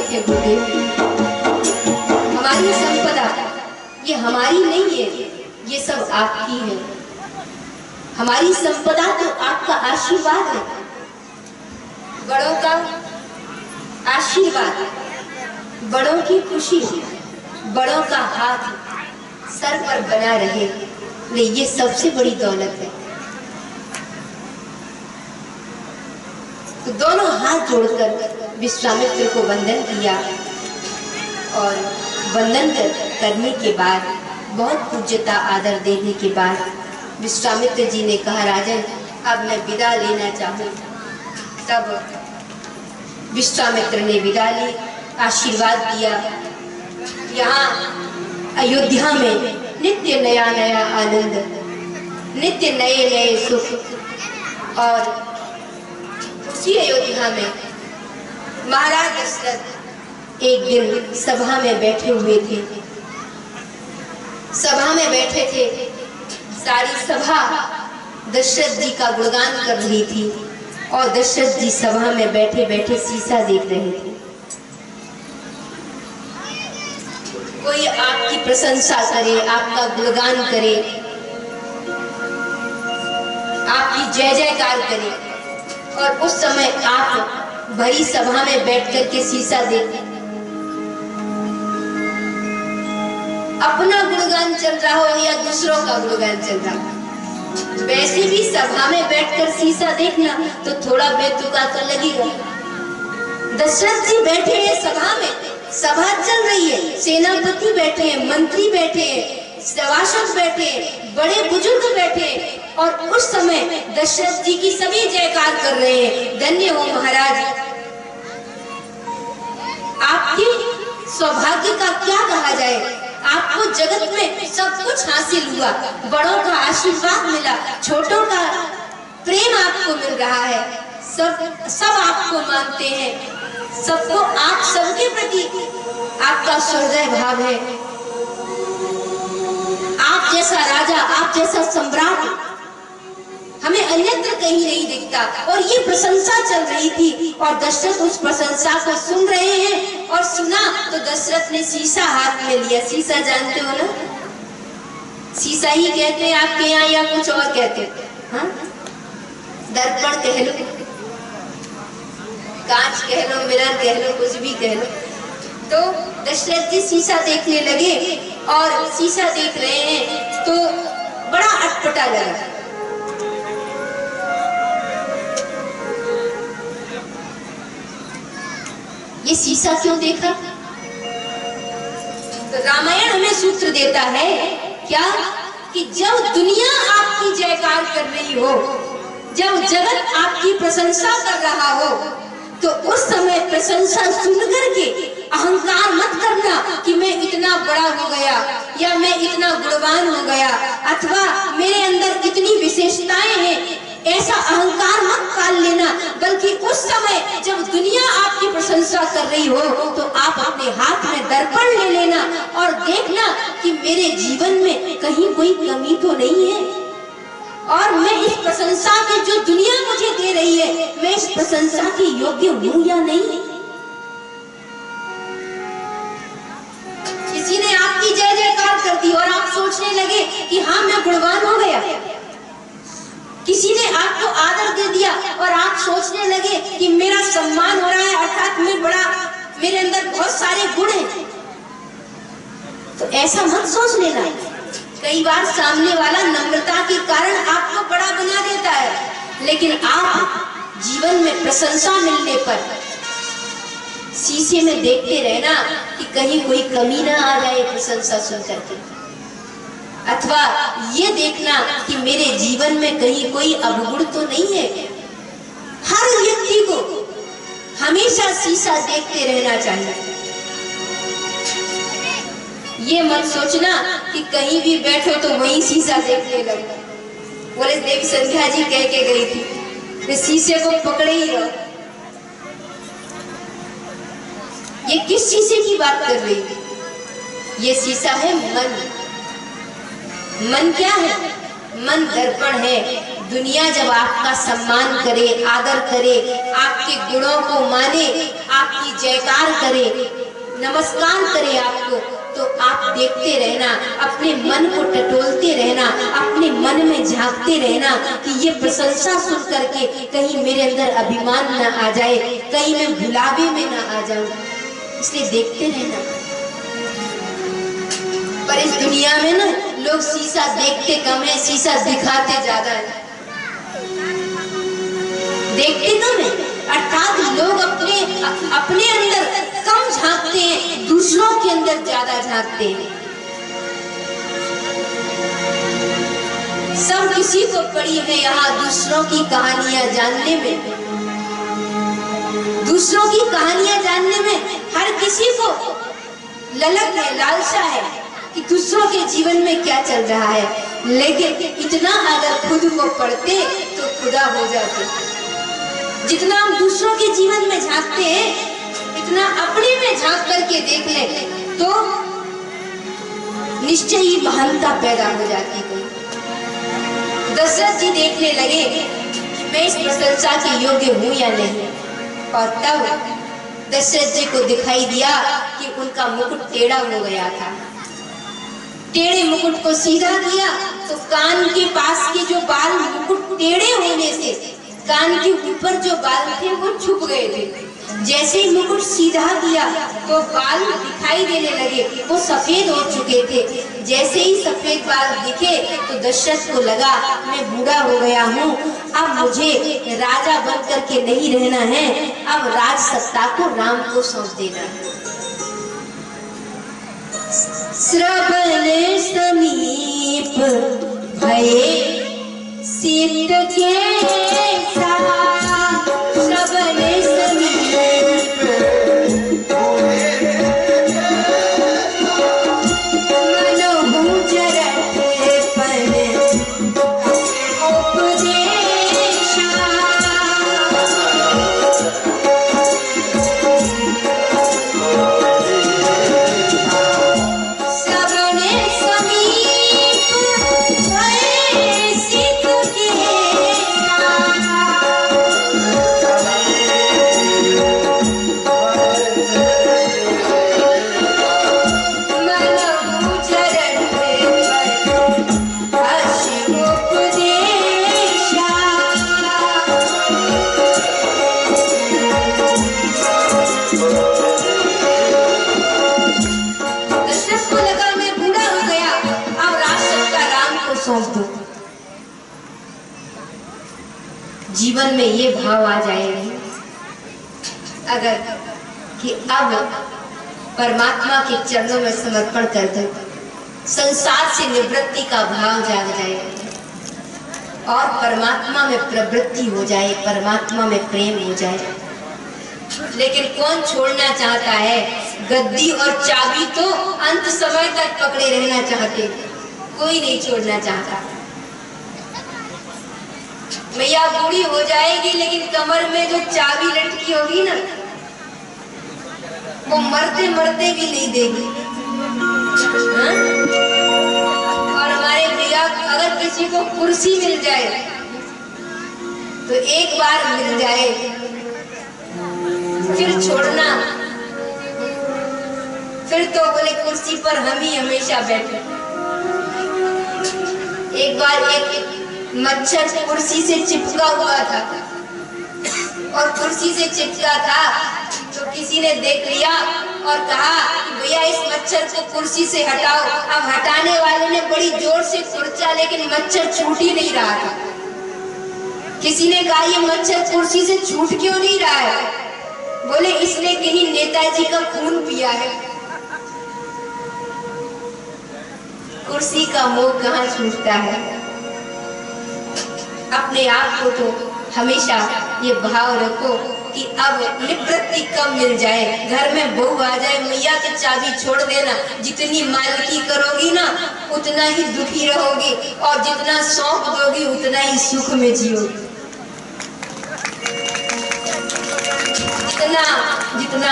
हैं गुरुदेव, हमारी संपदा ये हमारी नहीं है, ये सब आपकी है। हमारी संपदा तो आपका आशीर्वाद है, बड़ों का आशीर्वाद, बड़ों की खुशी, बड़ों का हाथ सर पर बना रहे, ये सबसे बड़ी दौलत है। तो दोनों हाथ जोड़कर विश्वामित्र को वंदन किया और वंदन करने के बाद, बहुत पूज्यता आदर देने के बाद विश्वामित्र जी ने कहा, राजन अब मैं विदा लेना चाहूँ। तब विश्वामित्र ने विदा ली, आशीर्वाद दिया। यहाँ अयोध्या में नित्य नया नया आनंद, नित्य नए नए सुख। और उसी अयोध्या में महाराज दशरथ एक दिन सभा में बैठे हुए थे। सभा में बैठे थे, सारी सभा दशरथ जी का गुणगान कर रही थी और दशरथ जी सभा में बैठे बैठे शीशा देख रहे थे। कोई आपकी प्रशंसा करे, आपका गुणगान करे, आपकी जय जयकार करे, और उस समय आप भरी सभा में बैठ करके शीशा देखते, अपना गुणगान चल रहा हो या दूसरों का गुणगान चल रहा हो। वैसे भी सभा में बैठकर शीशा देखना तो थोड़ा बेतुका तो लगेगा। दशरथ जी बैठे हैं सभा में, सभा चल रही है, सेनापति बैठे हैं, मंत्री बैठे हैं, सभासद बैठे हैं, बड़े बुजुर्ग बैठे हैं, और उस समय दशरथ जी की सभी जयकार कर रहे हैं, धन्य हो महाराज, आपके सौभाग्य का क्या कहा जाए। आपको जगत में सब कुछ हासिल हुआ, बड़ों का आशीर्वाद मिला, छोटों का प्रेम आपको मिल रहा है, सब आपको मानते हैं, सबको, आप सबके प्रति आपका सहृदय भाव है। आप जैसा राजा, आप जैसा सम्राट हमें अन्यत्र कहीं नहीं दिखता। और ये प्रशंसा चल रही थी और दशरथ उस प्रशंसा को सुन रहे हैं। और सुना तो दशरथ ने शीशा हाथ में लिया। शीशा जानते हो ना, शीशा ही कहते हैं आपके यहाँ या कुछ और कहते हैं? हाँ, दर्पण कह लो, कांच कह लो, मिरर कह लो, कुछ भी कह लो। तो दशरथ जी शीशा देखने लगे और शीशा देख रहे हैं तो बड़ा अटपटा लगा। ये शीशा क्यों देखा? तो रामायण हमें सूत्र देता है क्या, कि जब दुनिया आपकी जयकार कर रही हो, जब जगत आपकी प्रशंसा कर रहा हो, तो उस समय प्रशंसा सुनकर के अहंकार मत करना कि मैं इतना बड़ा हो गया या मैं इतना गुणवान हो गया अथवा मेरे अंदर इतनी विशेषताएं हैं, ऐसा अहंकार मत पाल लेना। बल्कि उस समय जब दुनिया आपकी प्रशंसा कर रही हो तो आप अपने हाथ में दर्पण ले लेना और देखना कि मेरे जीवन में कहीं कोई कमी तो नहीं है, और मैं इस प्रशंसा की जो दुनिया मुझे दे रही है, मैं इस प्रशंसा के योग्य हूं या नहीं। किसी ने आपकी जय जयकार कर दी और आप सोचने लगे कि हाँ मैं गुणवान हो गया। किसी ने आपको आदर दे दिया और आप सोचने लगे कि मेरा सम्मान हो रहा है, अर्थात मैं बड़ा, मेरे अंदर बहुत सारे गुण हैं। तो ऐसा मत सोच लेना। कई बार सामने वाला नम्रता के कारण आपको बड़ा बना देता है, लेकिन आप जीवन में प्रशंसा मिलने पर शीशे में देखते रहना कि कहीं कोई कमी ना आ जाए प्रशंसा सुन करके, अथवा ये देखना कि मेरे जीवन में कहीं कोई अवगुण तो नहीं है। हर व्यक्ति को हमेशा शीशा देखते रहना चाहिए। ये मत सोचना कि कहीं भी बैठो तो वहीं शीशा देखने लगे। बोले देवी संध्या जी कह के गई थी, तो शीशे को पकड़े ही रहो। ये किस शीशे की बात कर रही है? ये शीशा है मन। मन क्या है? मन दर्पण है। दुनिया जब आपका सम्मान करे, आदर करे, आपके गुणों को माने, आपकी जयकार करे, नमस्कार करे आपको, तो आप देखते रहना, अपने मन को टटोलते रहना, अपने मन में झांकते रहना कि ये प्रशंसा सुन करके कहीं मेरे अंदर अभिमान न आ जाए, कहीं मैं भुलावे में न आ जाऊं, इसलिए देखते रहना। पर इस दुनिया में ना लोग शीशा देखते कम है, शीशा दिखाते ज्यादा है। देखते कम है, अर्थात लोग अपने अंदर कम झांकते हैं, दूसरों के अंदर ज्यादा झांकते हैं। सब किसी को पड़ी है यहाँ दूसरों की कहानियां जानने में, दूसरों की कहानियां जानने में हर किसी को ललक है, लालसा है कि दूसरों के जीवन में क्या चल रहा है, लेकिन इतना अगर खुद को पढ़ते तो खुदा हो जाते। जितना हम दूसरों के जीवन में झांकते हैं, इतना अपने में झांक करके देख ले तो निश्चय ही महानता पैदा हो जाती है। दशरथ जी देखने लगे कि मैं इस प्रशंसा के योग्य हूं या नहीं, और तब दशरथ जी को दिखाई दिया कि उनका मुकुट टेढ़ा हो गया था। टेढ़े मुकुट को सीधा किया तो कान के पास के जो बाल मुकुट टेढ़े होने से कान के ऊपर जो बाल थे वो छुप गए थे। जैसे ही मुकुट सीधा किया तो बाल दिखाई देने लगे, वो सफेद हो चुके थे। जैसे ही सफेद बाल दिखे तो दशरथ को लगा मैं बूढ़ा हो गया हूँ, अब मुझे राजा बन करके नहीं रहना है, अब राज सत्ता को राम को सौंप देना है। श्रवण समीप भये सीत के साथ, श्रवण समीप मनोहु जरते पर उपदेशा, जीवन में ये भाव आ जाएंगे अगर कि अब परमात्मा के चरणों में समर्पण कर दो, संसार से निवृत्ति का भाव जाग जाएगा और परमात्मा में प्रवृत्ति हो जाए, परमात्मा में प्रेम हो जाए। लेकिन कौन छोड़ना चाहता है? गद्दी और चाबी तो अंत समय तक पकड़े रहना चाहते, कोई नहीं छोड़ना चाहता। मैया बूढ़ी हो जाएगी लेकिन कमर में जो चाबी लटकी होगी ना, वो मरते मरते भी नहीं देगी। हाँ? और हमारे भैया अगर किसी को कुर्सी मिल जाए तो एक बार मिल जाए फिर छोड़ना, फिर तो बोले कुर्सी पर हम ही हमेशा बैठे। एक बार एक मच्छर कुर्सी से चिपका हुआ था और कुर्सी से चिपका था तो किसी ने देख लिया और कहा कि भैया इस मच्छर को कुर्सी से हटाओ। अब हटाने वाले ने बड़ी जोर से खुरचा लेकिन मच्छर छूट ही नहीं रहा था। किसी ने कहा ये मच्छर कुर्सी से छूट क्यों नहीं रहा है? बोले इसने कहीं नेताजी का खून पिया है। कुर्सी का मोह कहाँ छूटता है? अपने आप को तो हमेशा ये भाव रखो कि अब निवृत्ति कब मिल जाए, घर में बहू आ जाए, मैया की चाबी छोड़ देना। जितनी मालिकी करोगी ना उतना ही दुखी रहोगी और जितना सौंप दोगी उतना ही सुख में जियोगी। जितना जितना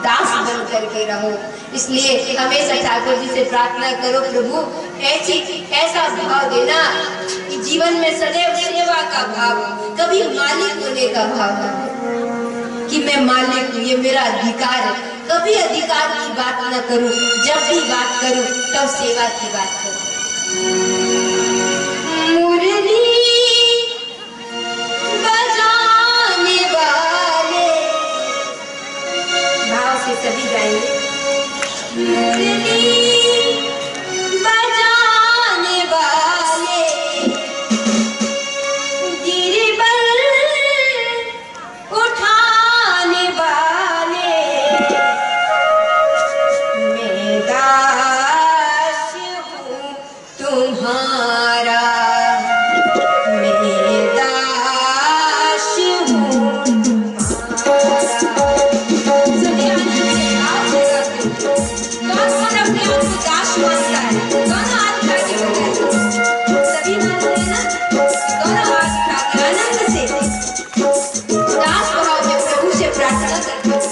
दास बन करके रहो। इसलिए हमेशा ठाकुर जी से प्रार्थना करो, प्रभु ऐसा भाव देना कि जीवन में सदैव सेवा का भाव, कभी मालिक होने का भाव न, कि मैं मालिक हूँ, ये मेरा अधिकार है। कभी अधिकार की बात न करूं, जब भी बात करूं तब सेवा की बात करूं। मुरली बजाने वाले, भाव से सभी गाएंगे। मुरली बजाने वाले, गिरबल उठाने वाले, मैं दास हूँ तुम्हारा, मैं दास हूँ तुम्हारा। सभी आनंद से आप जगह पे कौन कौन अपने आप को दास मानता है? दोनों हाथ उठा के बताइए। सभी मानते हैं ना? दोनों हाथ उठा के आनंद से दास भाव में प्रभु से प्रार्थना करते हैं।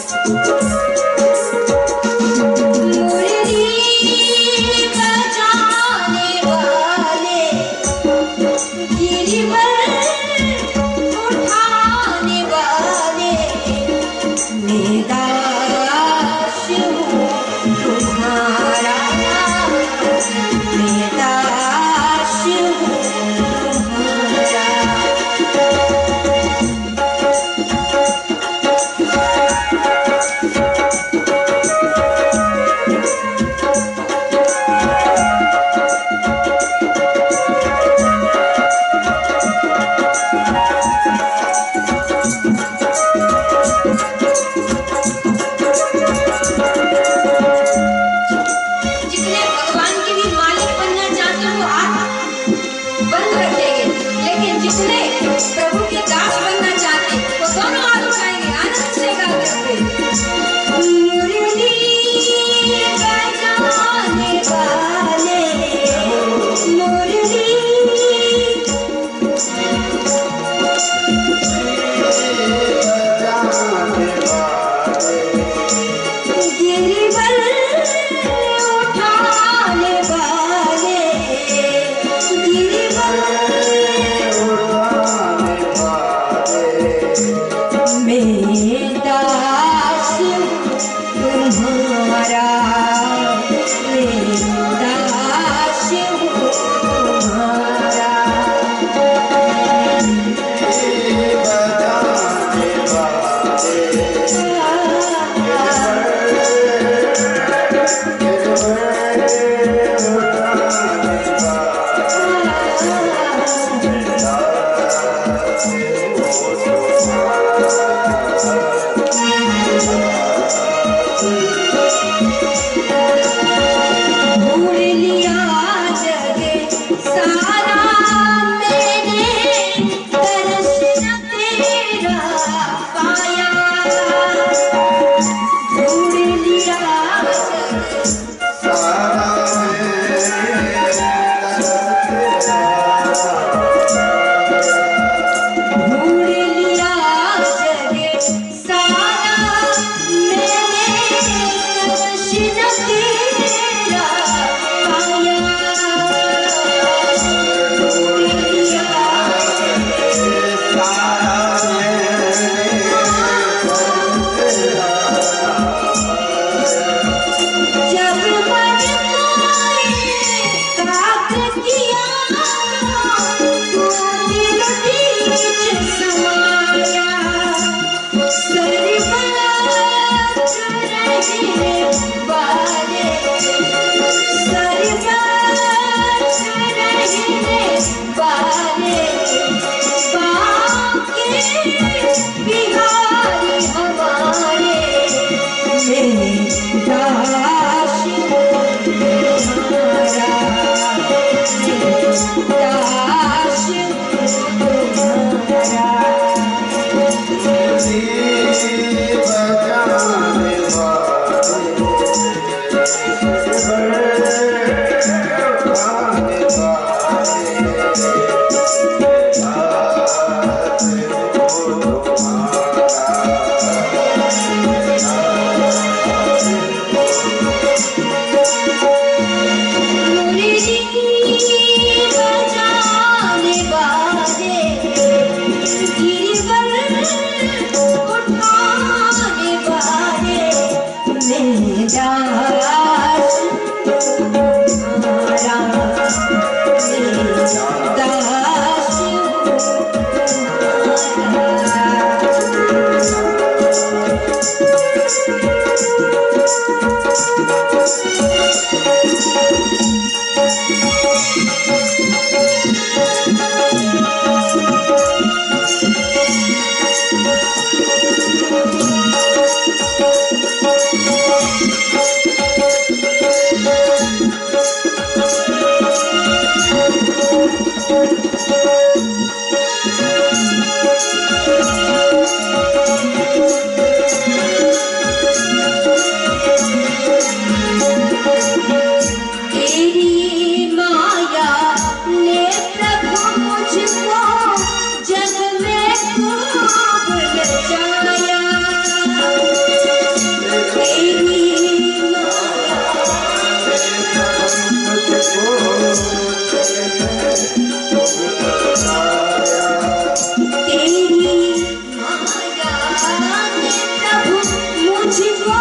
मुझको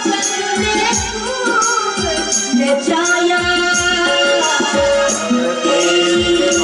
चंद ने खूब नचाया, तेरी माया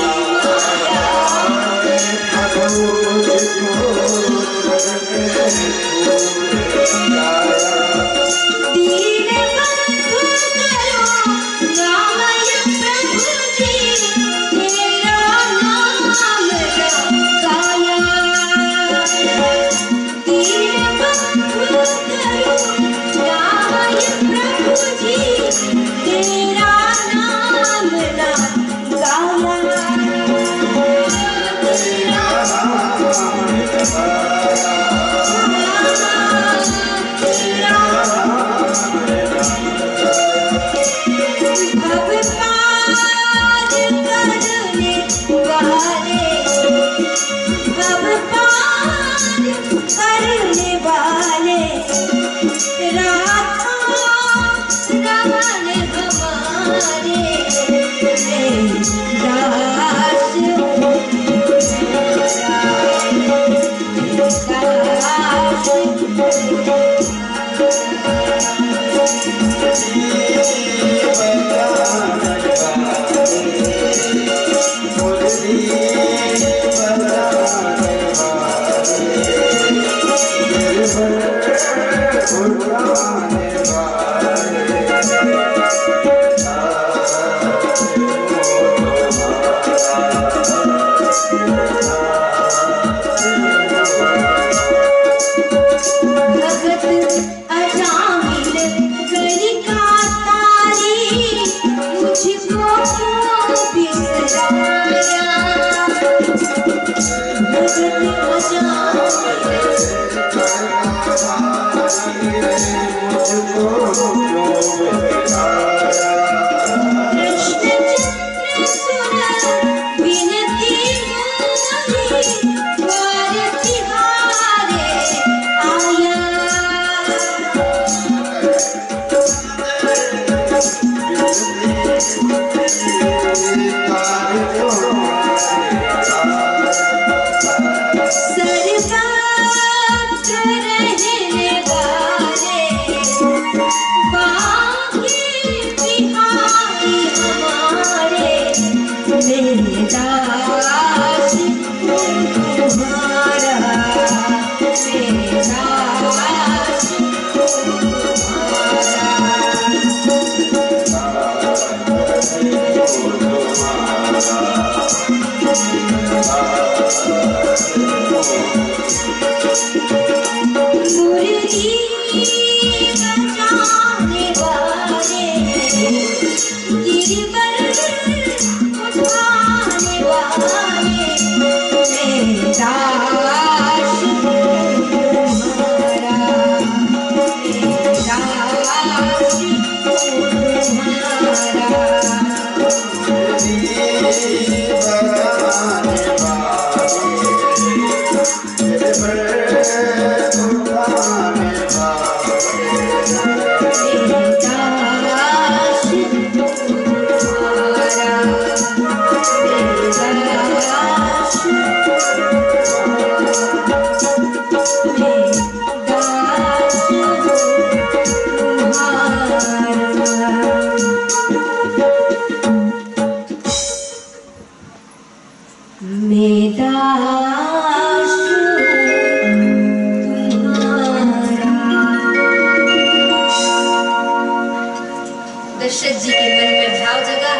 दशरथ जी के मन में भाव जगा,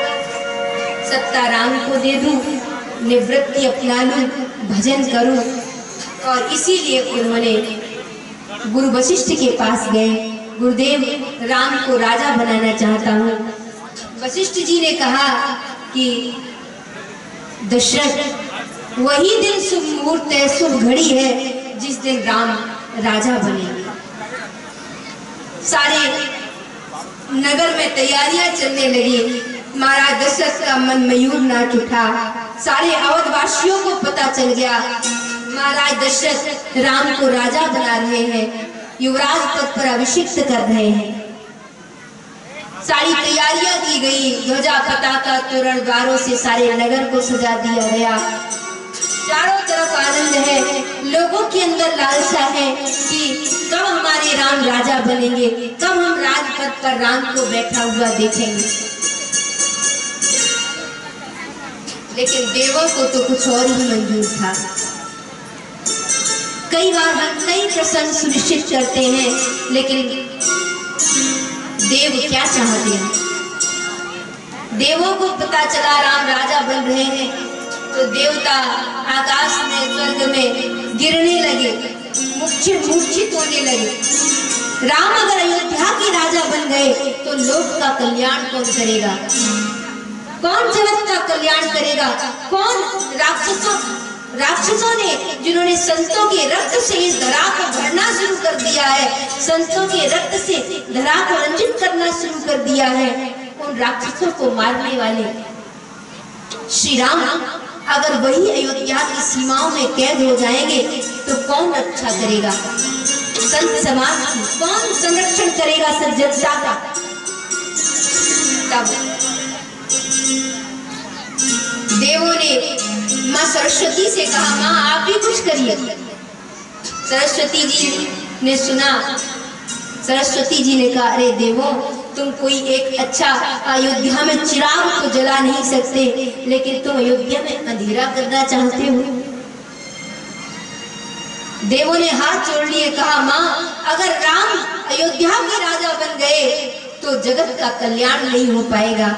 सत्ता राम को दे दूं, निवृत्ति अपना लूं, भजन करूं। और इसीलिए उन्होंने गुरु वशिष्ठ के पास गए, गुरुदेव राम को राजा बनाना चाहता हूं। वशिष्ठ जी ने कहा कि दशरथ, वही दिन शुभ मुहूर्त है, शुभ घड़ी है जिस दिन राम राजा बनेंगे। सारे नगर में तैयारियां चलने लगी। महाराज दशरथ का मन मयूर नाच उठा। सारे अवधवासियों को पता चल गया महाराज दशरथ राम को राजा बना रहे हैं, युवराज पद पर अभिषिक्त कर रहे हैं। सारी तैयारियां की गई, ध्वजा पताका तोरण द्वारों से सारे नगर को सजा दिया गया। चारों तरफ आनंद है, लोगों के अंदर लालसा है कि कब हमारे राम राजा बनेंगे, कब हम राजपथ पर राम को बैठा हुआ देखेंगे। लेकिन देवों को तो कुछ और ही मंजूर था। कई बार हम कई प्रसंग सुनिश्चित करते हैं, लेकिन देव क्या चाहते हैं? देवों को पता चला राम राजा बन रहे हैं, तो देवता आकाश में, स्वर्ग में गिरने लगे, मूर्छित होने लगे। राम अगर अयोध्या के राजा बन गए तो लोक का कल्याण कौन करेगा? कौन जगत का कल्याण करेगा? कौन? राक्षसों ने, जिन्होंने संतों के रक्त से इस धरा को भरना शुरू कर दिया है, संतों के रक्त से धरा को रंजित करना शुरू कर दिया है, उन राक्षसों को मारने वाले श्री राम अगर वही अयोध्या की सीमाओं में कैद हो जाएंगे तो कौन रक्षा करेगा? संत समाज की कौन संरक्षण करेगा? सज्जनता का। तब देवों ने माँ सरस्वती से कहा, माँ आप भी कुछ करिए। सरस्वती जी ने सुना, सरस्वती जी ने कहा, अरे देवों, तुम कोई एक अच्छा अयोध्या में चिराग तो जला नहीं सकते, लेकिन तुम अयोध्या में अंधेरा करना चाहते हो। देवों ने हाथ जोड़ लिए, कहा, माँ अगर राम अयोध्या के राजा बन गए तो जगत का कल्याण नहीं हो पाएगा,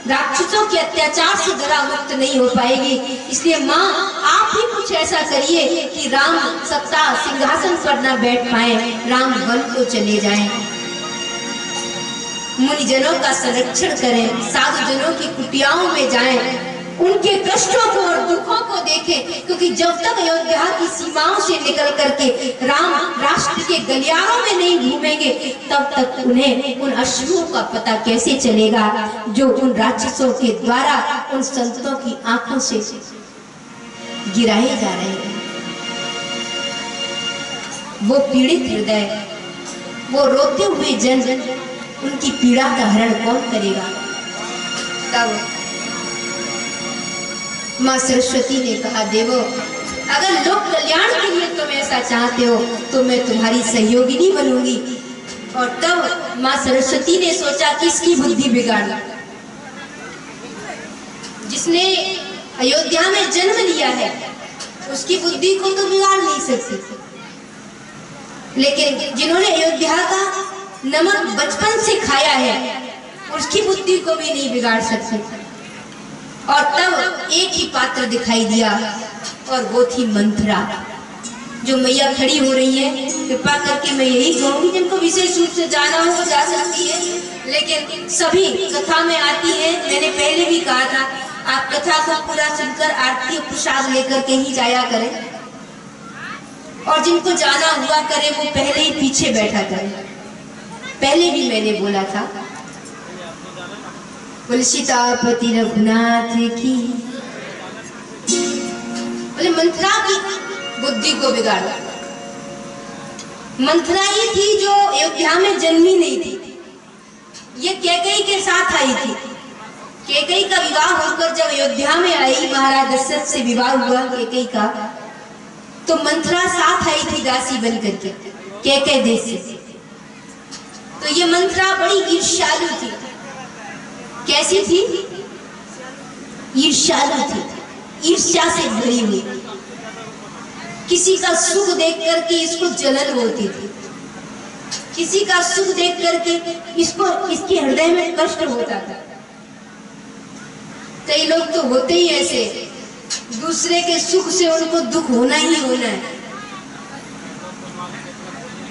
राक्षसों के अत्याचार से धरा मुक्त नहीं हो पाएगी। इसलिए माँ आप ही कुछ ऐसा करिए कि राम सत्ता सिंहासन पर न बैठ पाए, राम वन को चले जाएं, मुनिजनों का संरक्षण करें, साधु जनों की कुटियाओं में जाएं, उनके कष्टों को और दुखों को देखें, क्योंकि जब तक अयोध्या की सीमाओं से निकल करके राम राष्ट्र के गलियारों में नहीं घूमेंगे, तब तक उन्हें उन अश्रुओं का पता कैसे चलेगा जो उन राक्षसों के द्वारा उन संतों की आंखों से गिराए जा रहे हैं। वो पीड़ित हृदय, वो रोते हुए जन, उनकी पीड़ा का हरण कौन करेगा? तब माँ सरस्वती ने कहा, देवो अगर लोक कल्याण के लिए तुम ऐसा चाहते हो तो मैं तुम्हारी सहयोगिनी बनूंगी। और तब माँ सरस्वती ने सोचा कि इसकी बुद्धि बिगाड़, जिसने अयोध्या में जन्म लिया है उसकी बुद्धि को तो बिगाड़ नहीं सकती, लेकिन जिन्होंने अयोध्या का नमक बचपन से खाया है उसकी बुद्धि को भी नहीं बिगाड़ सकते। और तब एक ही पात्र दिखाई दिया और वो थी मंथरा, जो मैया खड़ी हो रही है। कृपा करके मैं यही कहूंगी, जिनको विशेष रूप से जाना हो वो जा सकती है, लेकिन सभी कथा में आती है। मैंने पहले भी कहा था, आप कथा को पूरा सुनकर आरती और प्रसाद लेकर के ही जाया करें, और जिनको जाना हुआ करे वो पहले ही पीछे बैठा करें। पहले भी मैंने बोला था, बोले सीतापति रघुनाथ की, बोले मंथरा की बुद्धि को बिगाड़ा। मंथरा ही थी जो अयोध्या में जन्मी नहीं थी, ये कैकेयी के साथ आई थी। कैकेयी का विवाह होकर जब अयोध्या में आई, महाराज दशरथ से विवाह हुआ कैकेयी का, तो मंथरा साथ आई थी दासी बन करके कैकेयी देश से। तो ये मंथरा बड़ी ईर्ष्यालु थी। कैसी थी? ईर्ष्यालु थी, ईर्ष्या से भरी हुई। किसी का सुख देख करके इसको जलन होती थी, किसी का सुख देख करके इसको, इसके हृदय में कष्ट होता था। कई लोग तो होते ही ऐसे, दूसरे के सुख से उनको दुख होना ही होना है।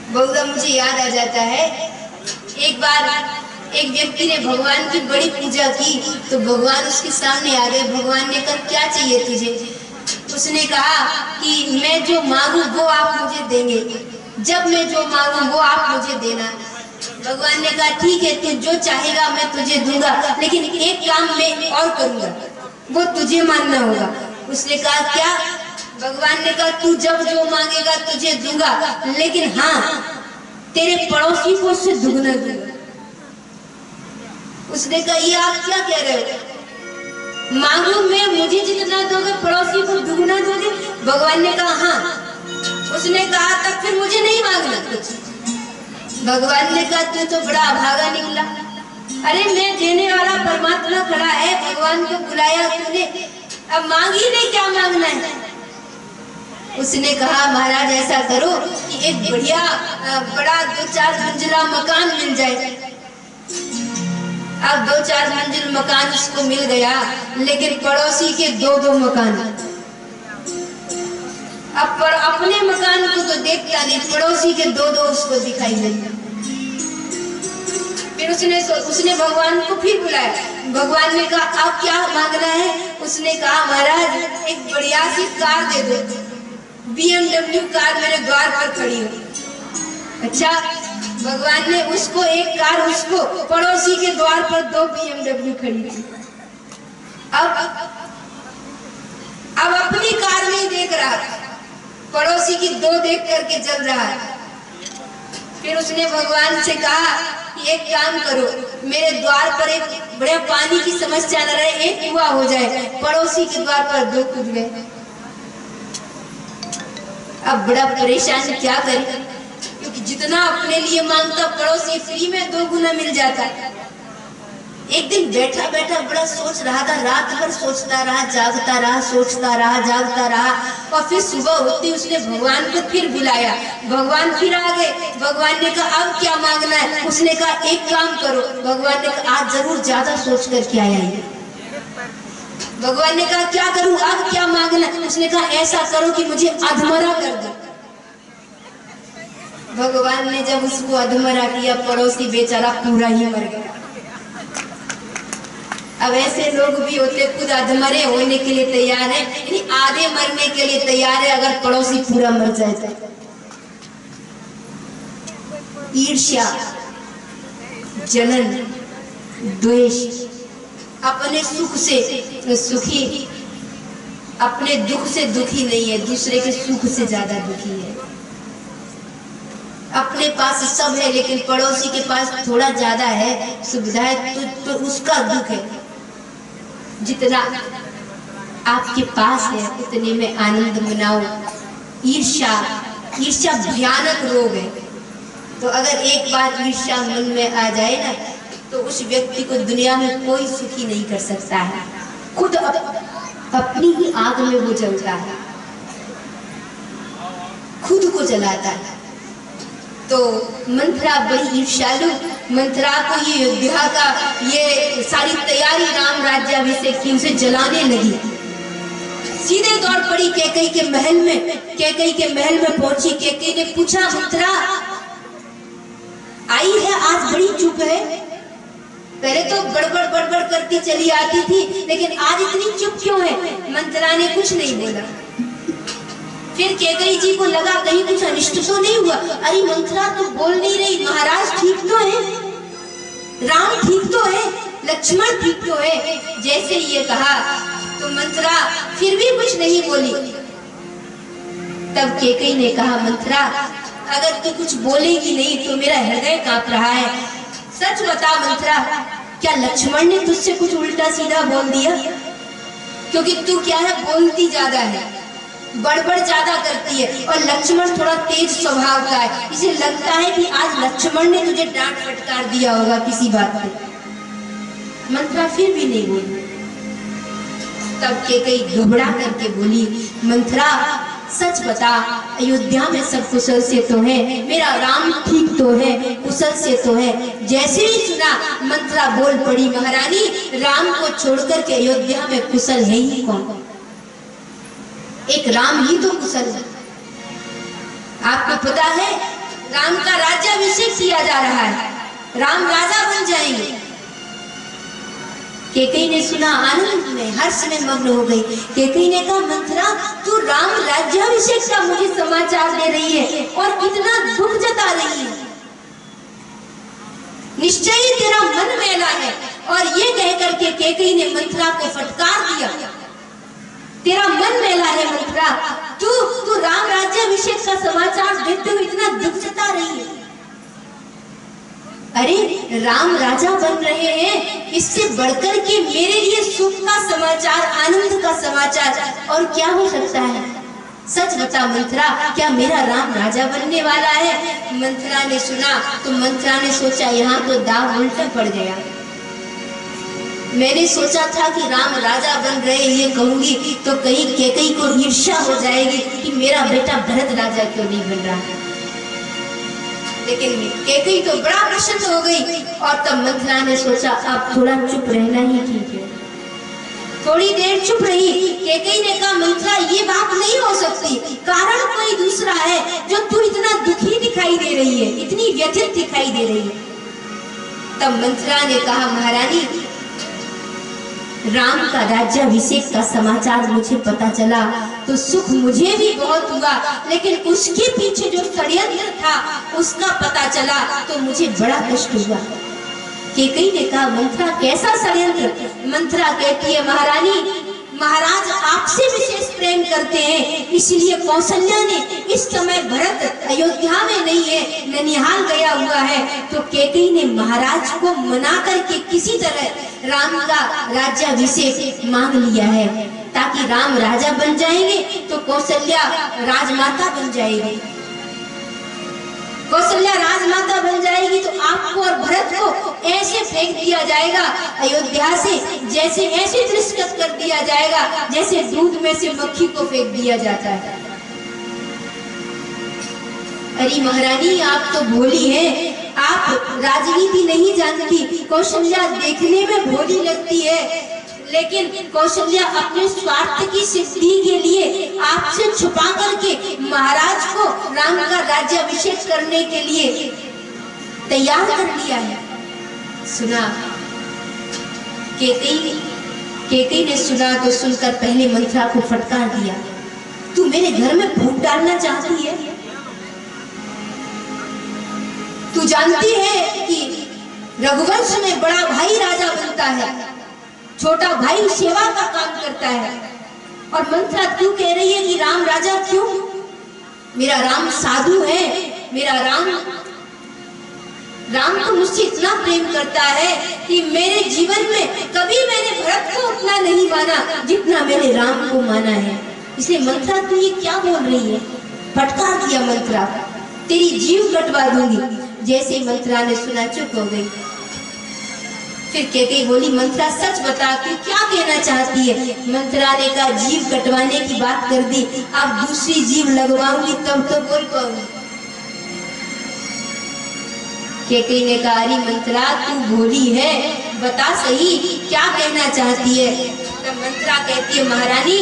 बहुधा मुझे याद आ जाता है, एक बार एक व्यक्ति ने भगवान की बड़ी पूजा की, तो भगवान उसके सामने आ गए। भगवान ने कहा, क्या चाहिए तुझे? उसने कहा कि मैं जो मांगू वो आप मुझे देंगे, जब मैं जो मांगू वो आप मुझे देना। भगवान ने कहा, ठीक है, तू जो चाहेगा मैं तुझे दूंगा, लेकिन एक काम मैं और करूंगा, वो तुझे मानना होगा। उसने कहा, क्या? भगवान ने कहा, तू जब जो मांगेगा तुझे दूंगा, लेकिन हाँ तेरे पड़ोसी को उससे दुगना दूंगा। उसने कहा, ये आप क्या कह रहे हो? मांगू मैं, मुझे जितना दोगे पड़ोसी को दुगना दोगे? भगवान ने कहा हाँ। उसने कहा तब फिर मुझे नहीं मांगना कुछ। भगवान ने कहा तू तो बड़ा अभागा निकला। अरे मैं देने वाला परमात्मा खड़ा है, भगवान को बुलाया तूने, अब मांग ही नहीं, क्या मांगना है? उसने कहा महाराज ऐसा करो कि एक बढ़िया बड़ा 2-4 मंजिला मकान मिल जाए। अब 2-4 मंजिल मकान उसको मिल गया, लेकिन पड़ोसी के 2-2 मकान। अब पर अपने मकान को तो देखता नहीं, पड़ोसी के 2-2 उसको दिखाई देता। फिर उसने भगवान को फिर बुलाया। भगवान ने कहा अब क्या मांगना है? उसने कहा महाराज एक बढ़िया सी कार दे दो, BMW कार मेरे द्वार पर खड़ी हो। अच्छा, भगवान ने उसको एक कार, उसको पड़ोसी के द्वार पर 2 BMW खड़ी थी। अब अपनी कार नहीं देख रहा, पड़ोसी की 2 देख करके चल रहा है। फिर उसने भगवान से कहा कि एक काम करो, मेरे द्वार पर एक बड़े पानी की समस्या न रहे, एक कुआं हो जाए। पड़ोसी के द्वार पर 2 कूद गए। अब बड़ा परेशान, क्या करे, क्योंकि जितना अपने लिए मांगता पड़ोसी फ्री में 2 गुना मिल जाता। एक दिन बैठा बैठा बड़ा सोच रहा था, रात भर सोचता रहा, जागता रहा, सोचता रहा, जागता रहा, और फिर सुबह होती उसने भगवान को फिर बुलाया। भगवान फिर आ गए। भगवान ने कहा अब क्या मांगना है? उसने कहा एक काम करो। भगवान ने कहा आज जरूर ज्यादा सोच करके आया है। भगवान ने कहा क्या करूं, अब क्या मांगना? उसने कहा ऐसा करो कि मुझे अधमरा कर दो। भगवान ने जब उसको अधमरा किया, पड़ोसी बेचारा पूरा ही मर गया। अब ऐसे लोग भी होते, खुद अधमरे होने के लिए तैयार है, यानी आधे मरने के लिए तैयार है अगर पड़ोसी पूरा मर जाए तो। ईर्ष्या, जलन, द्वेष, अपने सुख से सुखी, अपने दुख से दुखी नहीं है, दूसरे के सुख से ज्यादा दुखी है। अपने पास सब है लेकिन पड़ोसी के पास थोड़ा ज्यादा है, सुविधा है, तो उसका दुख है। जितना आपके पास है उतने में आनंद मनाओ। ईर्ष्या भयानक रोग है। तो अगर एक बार ईर्ष्या मन में आ जाए ना, तो उस व्यक्ति को दुनिया में कोई सुखी नहीं कर सकता है। खुद अपनी ही आग में वो जलता है, खुद को जलाता है। तो मंथरा बड़ी ईर्ष्यालु, मंथरा को ये अयोध्या का ये सारी तैयारी राम राज्याभिषेक की उसे जलाने लगी। सीधे दौड़ पड़ी कैकेयी के महल में। कैकेयी के महल में पहुंची। कैकेयी ने पूछा मंथरा आई है, आज बड़ी चुप है, पहले तो बड़बड़ करती चली आती थी, लेकिन आज इतनी चुप क्यों है? मंथरा ने कुछ नहीं बोला। फिर कैकेयी जी को लगा कहीं कुछ अनिष्ट तो नहीं हुआ। अरे मंथरा तो बोल नहीं रही, महाराज ठीक तो है, राम ठीक तो है, लक्ष्मण ठीक तो है। जैसे ये कहा तो मंथरा फिर भी कुछ नहीं बोली। तब कैकेयी ने कहा मंथरा अगर तू कुछ बोलेगी नहीं तो मेरा हृदय कांप रहा है, सच बता मंथरा, क्या लक्ष्मण ने तुझसे कुछ उल्टा सीधा बोल दिया? क्योंकि तू क्या है, बोलती ज्यादा है, बड़बड़ ज्यादा करती है, और लक्ष्मण थोड़ा तेज स्वभाव का है, इसे लगता है कि आज लक्ष्मण ने तुझे डांट फटकार दिया होगा किसी बात पे। मंथरा फिर भी नहीं बोली। तब कैकेयी घबरा करके बोली मंथरा सच बता, अयोध्या में सब कुशल से तो है, मेरा राम ठीक तो है, कुशल से तो है। जैसे ही सुना मंथरा बोल पड़ी महारानी, राम को छोड़कर के अयोध्या में कुशल है ही कौन? एक राम ही तो कुशल है। आपको पता है राम का राज्याभिषेक किया जा रहा है, राम राजा बन जाएंगे। कैकेयी ने सुना, आनंद में हर्ष में मग्न हो गई। कैकेयी ने कहा मंथरा तू राम राज्याभिषेक का मुझे समाचार दे रही है और इतना दुख जता रही है, निश्चय ही तेरा मन मैला है। और ये कहकर के कैकेयी ने मंथरा को फटकार दिया, तेरा मन मैला है मंथरा, तू राम राज्याभिषेक का समाचार देते हुए इतना दुख जता रही है। अरे राम राजा बन रहे हैं, इससे बढ़कर के मेरे लिए सुख का समाचार, आनंद का समाचार और क्या हो सकता है? सच बता मंथरा, क्या मेरा राम राजा बनने वाला है? मंथरा ने सुना तो मंथरा ने सोचा यहाँ तो दाव उल्टा पड़ गया। मैंने सोचा था कि राम राजा बन रहे ये कहूंगी तो कहीं कैकेयी को ईर्ष्या हो जाएगी कि मेरा बेटा भरत राजा क्यों नहीं बन रहा। लेकिन कैकेयी तो बड़ा प्रसन्न हो गई और तब मंथरा ने सोचा अब थोड़ा चुप रहना ही ठीक है। थोड़ी देर चुप रही। कैकेयी ने कहा मंथरा ये बात नहीं हो सकती, कारण कोई दूसरा है जो तू इतना दुखी दिखाई दे रही है, इतनी व्यथित दिखाई दे रही है। तब मंथरा ने कहा महारानी, राम का राज्याभिषेक का समाचार मुझे पता चला तो सुख मुझे भी बहुत हुआ, लेकिन उसके पीछे जो षड्यंत्र था उसका पता चला तो मुझे बड़ा कष्ट हुआ। कैकेयी ने कहा मंथरा कैसा षड्यंत्र? मंथरा कहती है महारानी, महाराज आपसे विशेष प्रेम करते हैं, इसलिए कौशल्या ने इस समय भरत अयोध्या में नहीं है, ननिहाल गया हुआ है, तो कैकेयी ने महाराज को मना करके किसी तरह राम का राज्याभिषेक मांग लिया है ताकि राम राजा बन जाएंगे तो कौशल्या राजमाता बन जाएगी। कौशल्या राजमाता बन जाएगी तो आपको और भरत को ऐसे फेंक दिया जाएगा अयोध्या से, जैसे ऐसे तिरस्कृत कर दिया जाएगा जैसे दूध में से मक्खी को फेंक दिया जाता है। अरे महारानी आप तो भोली हैं, आप राजनीति नहीं जानती। कौशल्या देखने में भोली लगती है, लेकिन कौशल्या अपने स्वार्थ की सिद्धि के लिए आपसे छुपा करके महाराज को राम का राज्याभिषेक करने के लिए तैयार कर लिया है। सुना कैकेयी ने सुना तो सुनकर पहले मंथरा को फटकार दिया, तू मेरे घर में फूट डालना चाहती है? तू जानती है कि रघुवंश में बड़ा भाई राजा बनता है, छोटा भाई सेवा का काम करता है, और मंथरा तू कह रही है कि राम राजा क्यों? मेरा राम साधु है, मेरा राम तो मुझसे इतना प्रेम करता है कि मेरे जीवन में कभी मैंने भरत को उतना नहीं माना जितना मैंने राम को माना है। इसलिए मंथरा तू ये क्या बोल रही है? फटकार दिया मंथरा, तेरी जीव कटवा दूंगी। जैसे मंथरा ने सुना चुप हो गई। फिर कैकेयी बोली मंथरा सच बता तू क्या कहना चाहती है? मंथरा ने कहा जीव कटवाने की बात कर दी, अब दूसरी जीव लगवाऊंगी तब तो बोल पाऊंगी। कैकेयी ने कहा अरे मंथरा तू भोली है, बता सही क्या कहना चाहती है? तब मंथरा कहती है महारानी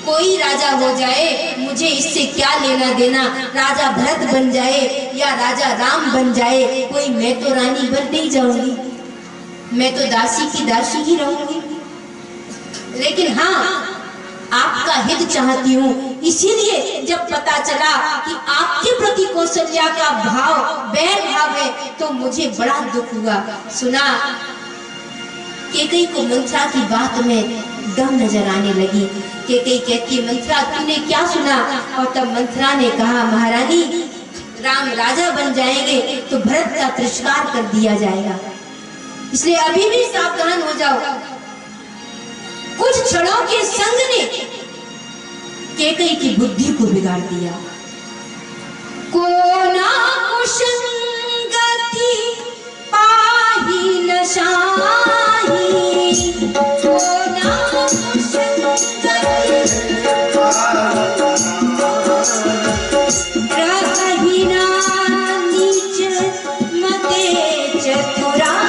कोई राजा हो जाए मुझे इससे क्या लेना देना, राजा भरत बन जाए या राजा राम बन जाए, कोई मैं तो रानी बन नहीं जाऊंगी, मैं तो दासी की दासी ही रहूंगी। लेकिन हाँ आपका हित चाहती हूँ, इसीलिए जब पता चला कि आपके प्रति कौशल्या का भाव बैर भाव है तो मुझे बड़ा दुख हुआ। सुना कैकेयी को मंथरा की बात में दम नजर आने लगी। कैकेयी कहती है मंथरा तूने क्या सुना? और तब मंथरा ने कहा महारानी राम राजा बन जाएंगे तो भरत का तिरस्कार कर दिया जाएगा, इसलिए अभी भी सावधान हो जाओ। कुछ क्षणों के संग ने कैकेयी की बुद्धि को बिगाड़ दिया। को ना कुसंगति पाही न शाही, को ना कुसंगति रही ना नीच मते चतुराई,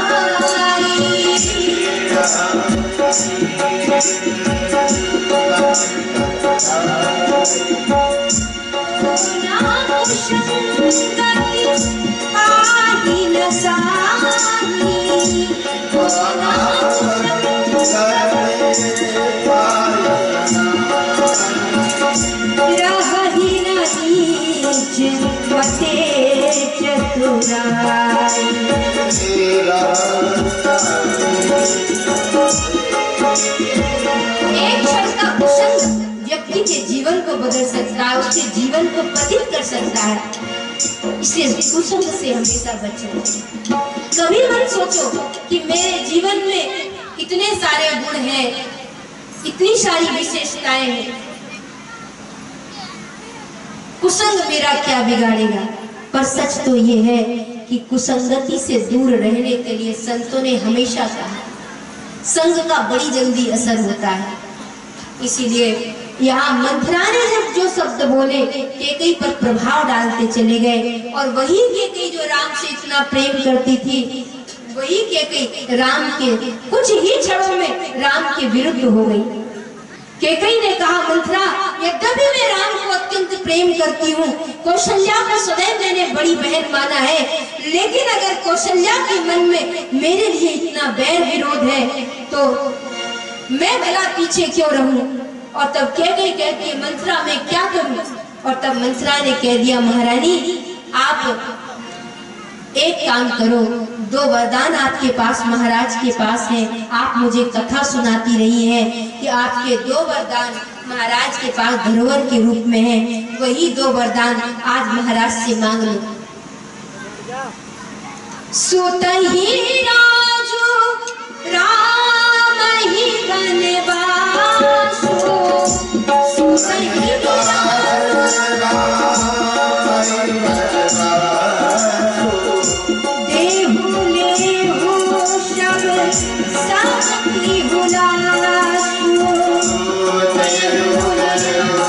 एक क्षण का कुसंग व्यक्ति के जीवन को बदल सकता है, उसके जीवन को पतित कर सकता है, इसलिए कुसंग से हमेशा बचें। कभी मत सोचो कि मेरे जीवन में इतने सारे गुण हैं, इतनी सारी विशेषताएं हैं, कुसंग मेरा क्या बिगाड़ेगा। पर सच तो ये है कि कुसंगति से दूर रहने के लिए संतों ने हमेशा कहा, संग का बड़ी जल्दी असर होता है। इसीलिए यहाँ मंथरा ने जब जो शब्द बोले कैकेयी पर प्रभाव डालते चले गए, और वही कैकेयी जो राम से इतना प्रेम करती थी, वही कैकेयी राम के कुछ ही क्षणों में राम के विरुद्ध हो गई। कैकेयी ने कहा, मंथरा, यद्यपि मैं राम को अत्यंत प्रेम करती हूँ, कौशल्या को सदैव मैंने बड़ी बहन माना है, लेकिन अगर कौशल्या के मन में मेरे लिए इतना बैर विरोध है तो मैं भला पीछे क्यों रहूं। और तब कैकेयी कहती है, मंथरा मैं क्या करूं। और तब मंथरा ने कह दिया, महारानी आप एक काम करो, 2 वरदान आपके पास महाराज के पास हैं। आप मुझे कथा सुनाती रही हैं कि आपके 2 वरदान महाराज के पास धरोहर के रूप में हैं, वही 2 वरदान आज महाराज से मांग लो। सुतहि राजो राम ही वनवासो, सुतहि देहु लेहु सब सबकी हुलासो, देहु लेहु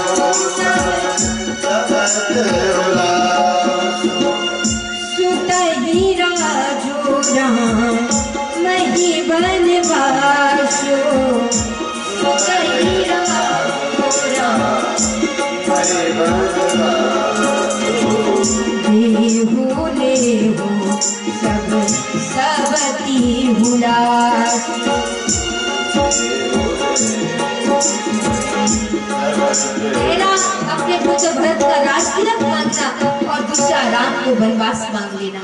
सुतहि राजो राम ही वनवासो, सुतहि राजो राम देहु लेहु सब सबकी हुलासो। पहला अपने पुत्र भरत का राजतिलक मांगना और दूसरा राम को वनवास मांग लेना।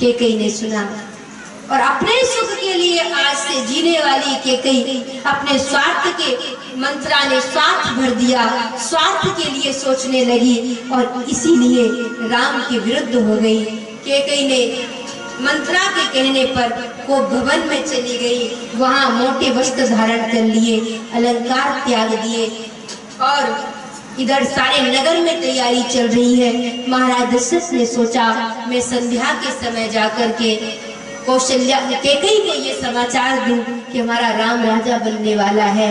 कैकेयी ने सुना और अपने सुख के लिए आज से जीने वाली कैकेयी अपने स्वार्थ के, मंथरा ने स्वार्थ भर दिया, स्वार्थ के लिए सोचने लगी और इसीलिए राम के विरुद्ध हो गई। कैकेयी ने मंथरा के कहने पर वो भवन में चली गई, वहां मोटे वस्त्र धारण कर लिए, अलंकार त्याग दिए और इधर सारे नगर में तैयारी चल रही है। महाराज दशरथ ने सोचा मैं संध्या के समय जाकर के कौशल्या कैकेयी को ये समाचार दूं कि हमारा राम राजा बनने वाला है।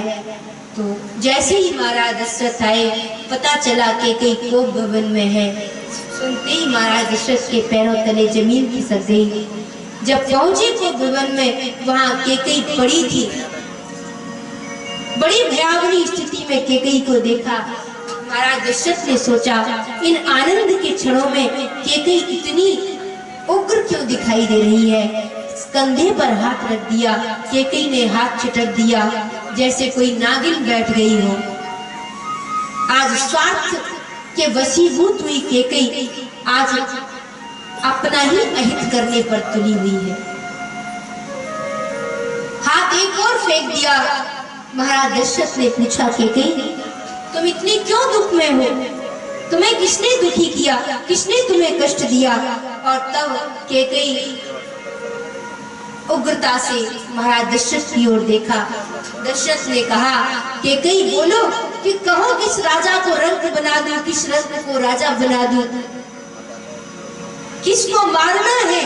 तो जैसे ही महाराज दशरथ आए, पता चला कैकेयी कोप भवन में है। सुनते ही महाराज दशरथ के पैरों तले जमीन खिसक गई। जब पहुंचे कोप भवन में, वहां कैकेयी पड़ी थी। बड़ी भयावनी स्थिति में कैकेयी को देखा। महाराज दशरथ ने सोचा इन आनंद के क्षणों में कैकेयी इतनी उग्र क्यों दिखाई दे रही है। कंधे पर हाथ रख दिया, कैकेयी ने हाथ छिटक दिया जैसे कोई नागिन बैठ गई हो। आज स्वार्थ के वशीभूत हुई कैकेयी आज अपना ही अहित करने पर तुली हुई है। हाथ एक और फेंक दिया। महाराज दशरथ ने पूछा, कैकेयी तुम इतनी क्यों दुख में हो? तुम्हें किसने दुखी किया? किसने तुम्हें कष्ट दिया? और तब कैकेयी उग्रता से महाराज दशरथ की ओर देखा। दशरथ ने कहा, कैकेयी बोलो कि कहो किस राजा को रंक बना दूं, किस रंक को राजा बना दूं, किसको मारना है,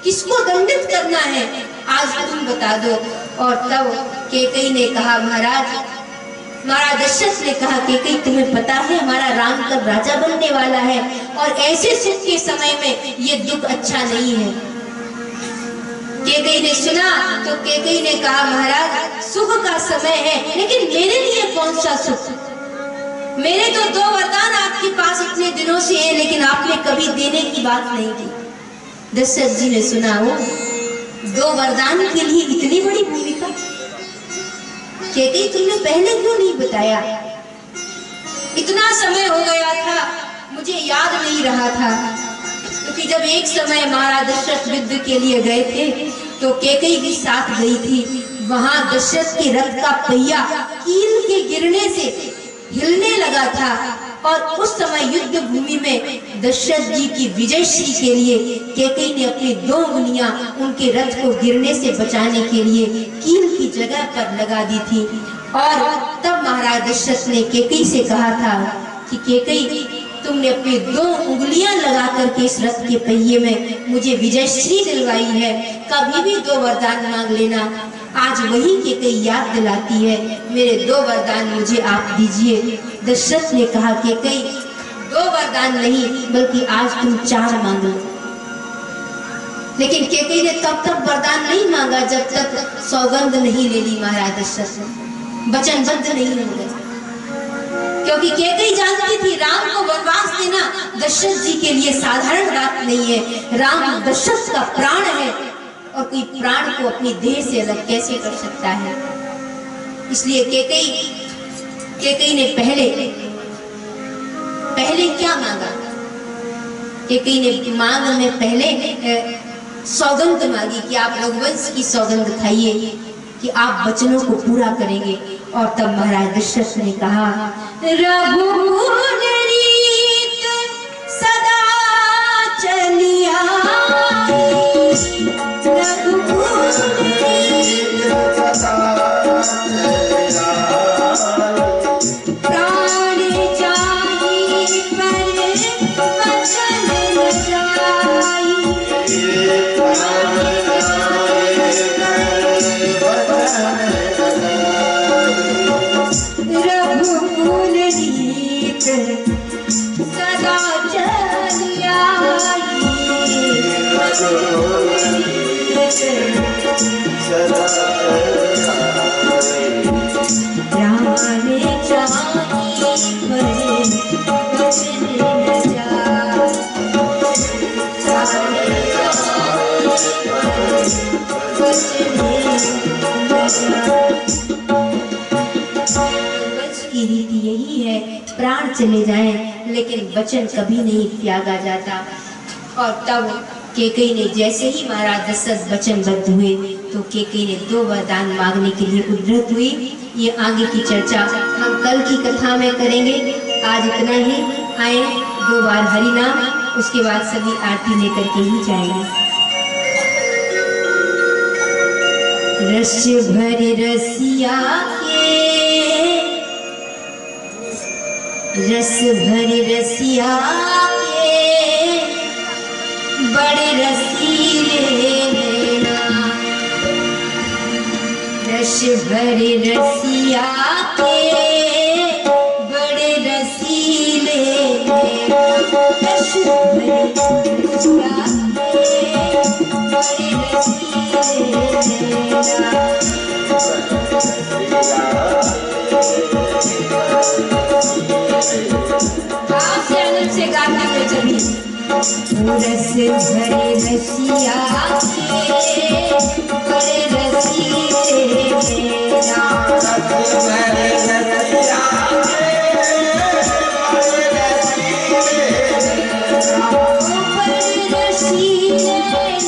किसको दंडित करना है, आज तुम बता दो। और तब कैकेयी ने कहा, महाराज दशरथ ने कहा, कैकेयी तुम्हें पता है हमारा राम कब राजा बनने वाला है और ऐसे सुख के समय में ये दुख अच्छा नहीं है। कैकेयी ने सुना तो कैकेयी ने कहा, महाराज सुख का समय है, लेकिन मेरे लिए कौन सा सुख? मेरे तो 2 वरदान आपके पास इतने दिनों से हैं, लेकिन आपने कभी देने की बात नहीं की। दशरथ जी ने सुना, वो 2 वरदान के लिए इतनी बड़ी भूमिका, कैकेयी तुमने पहले क्यों नहीं बताया? इतना समय हो गया था, मुझे याद नहीं रहा था। क्योंकि जब एक समय महाराज दशरथ युद्ध के लिए गए थे तो कैकेयी भी साथ गई थी। वहां दशरथ के रथ का पहिया कील के गिरने से हिलने लगा था और उस समय युद्ध भूमि में दशरथ जी की विजयश्री के लिए कैकेयी ने अपनी 2 उंगलियां उनके रथ को गिरने से बचाने के लिए कील की जगह पर लगा दी थी। और तब महाराज दशरथ ने कैकेयी से कहा था कि कैकेयी, तुमने अपनी 2 उंगलियां लगा करके इस रथ के पहिए में मुझे विजयश्री दिलवाई है, कभी भी 2 वरदान मांग लेना। आज वही कैकेयी याद दिलाती है, मेरे 2 वरदान मुझे आप दीजिए। दशरथ ने कहा कैकेयी, 2 वरदान नहीं बल्कि आज तुम 4 मांग लो। लेकिन कैकेयी ने तब तक वरदान नहीं मांगा जब तक सौगंध नहीं ले ली महाराज दशरथ ने, वचनबद्ध नहीं हो गए। क्योंकि कैकेयी जानती थी राम को वनवास देना दशरथ जी के लिए साधारण बात नहीं है। राम दशरथ का प्राण है और कोई प्राण को अपनी देह से अलग कैसे कर सकता है। इसलिए कैकेयी ने पहले क्या मांगा? कैकेयी ने मांग में पहले सौगंध मांगी कि आप रघुवंश की सौगंध खाइए कि आप वचनों को पूरा करेंगे। और तब महाराज दशरथ ने कहा, रघुकुल रीत सदा चलिया, रघुकुल रीत प्राण जाई पर वचन न जाई, रघुकुल रीत सदा चलिया, प्राण जाई पर वचन न जाई, की रीति यही है, प्राण चले जाएं लेकिन वचन कभी नहीं त्यागा जाता। और तब कैकेयी ने जैसे ही महाराज दशरथ वचनबद्ध हुए तो कैकेयी ने 2 वरदान मांगने के लिए उद्यत हुई। ये आगे की चर्चा हम कल की कथा में करेंगे। आज इतना ही। आए 2 बार हरि नाम, उसके बाद सभी आरती लेकर के ही जाएंगे। रस भरे रसिया के, रस भरे रसिया के, बड़े रसीले नैना, रस भरे रसिया के, बड़े रसीले नैना, रस भरे रसिया के, बड़े रसीले नैना, आपसे आनंद से गाते हुए चलिए। रस भरे रसिया के, बड़े रसीले नैना, रस भरे रसिया के, बड़े रसीले नैना,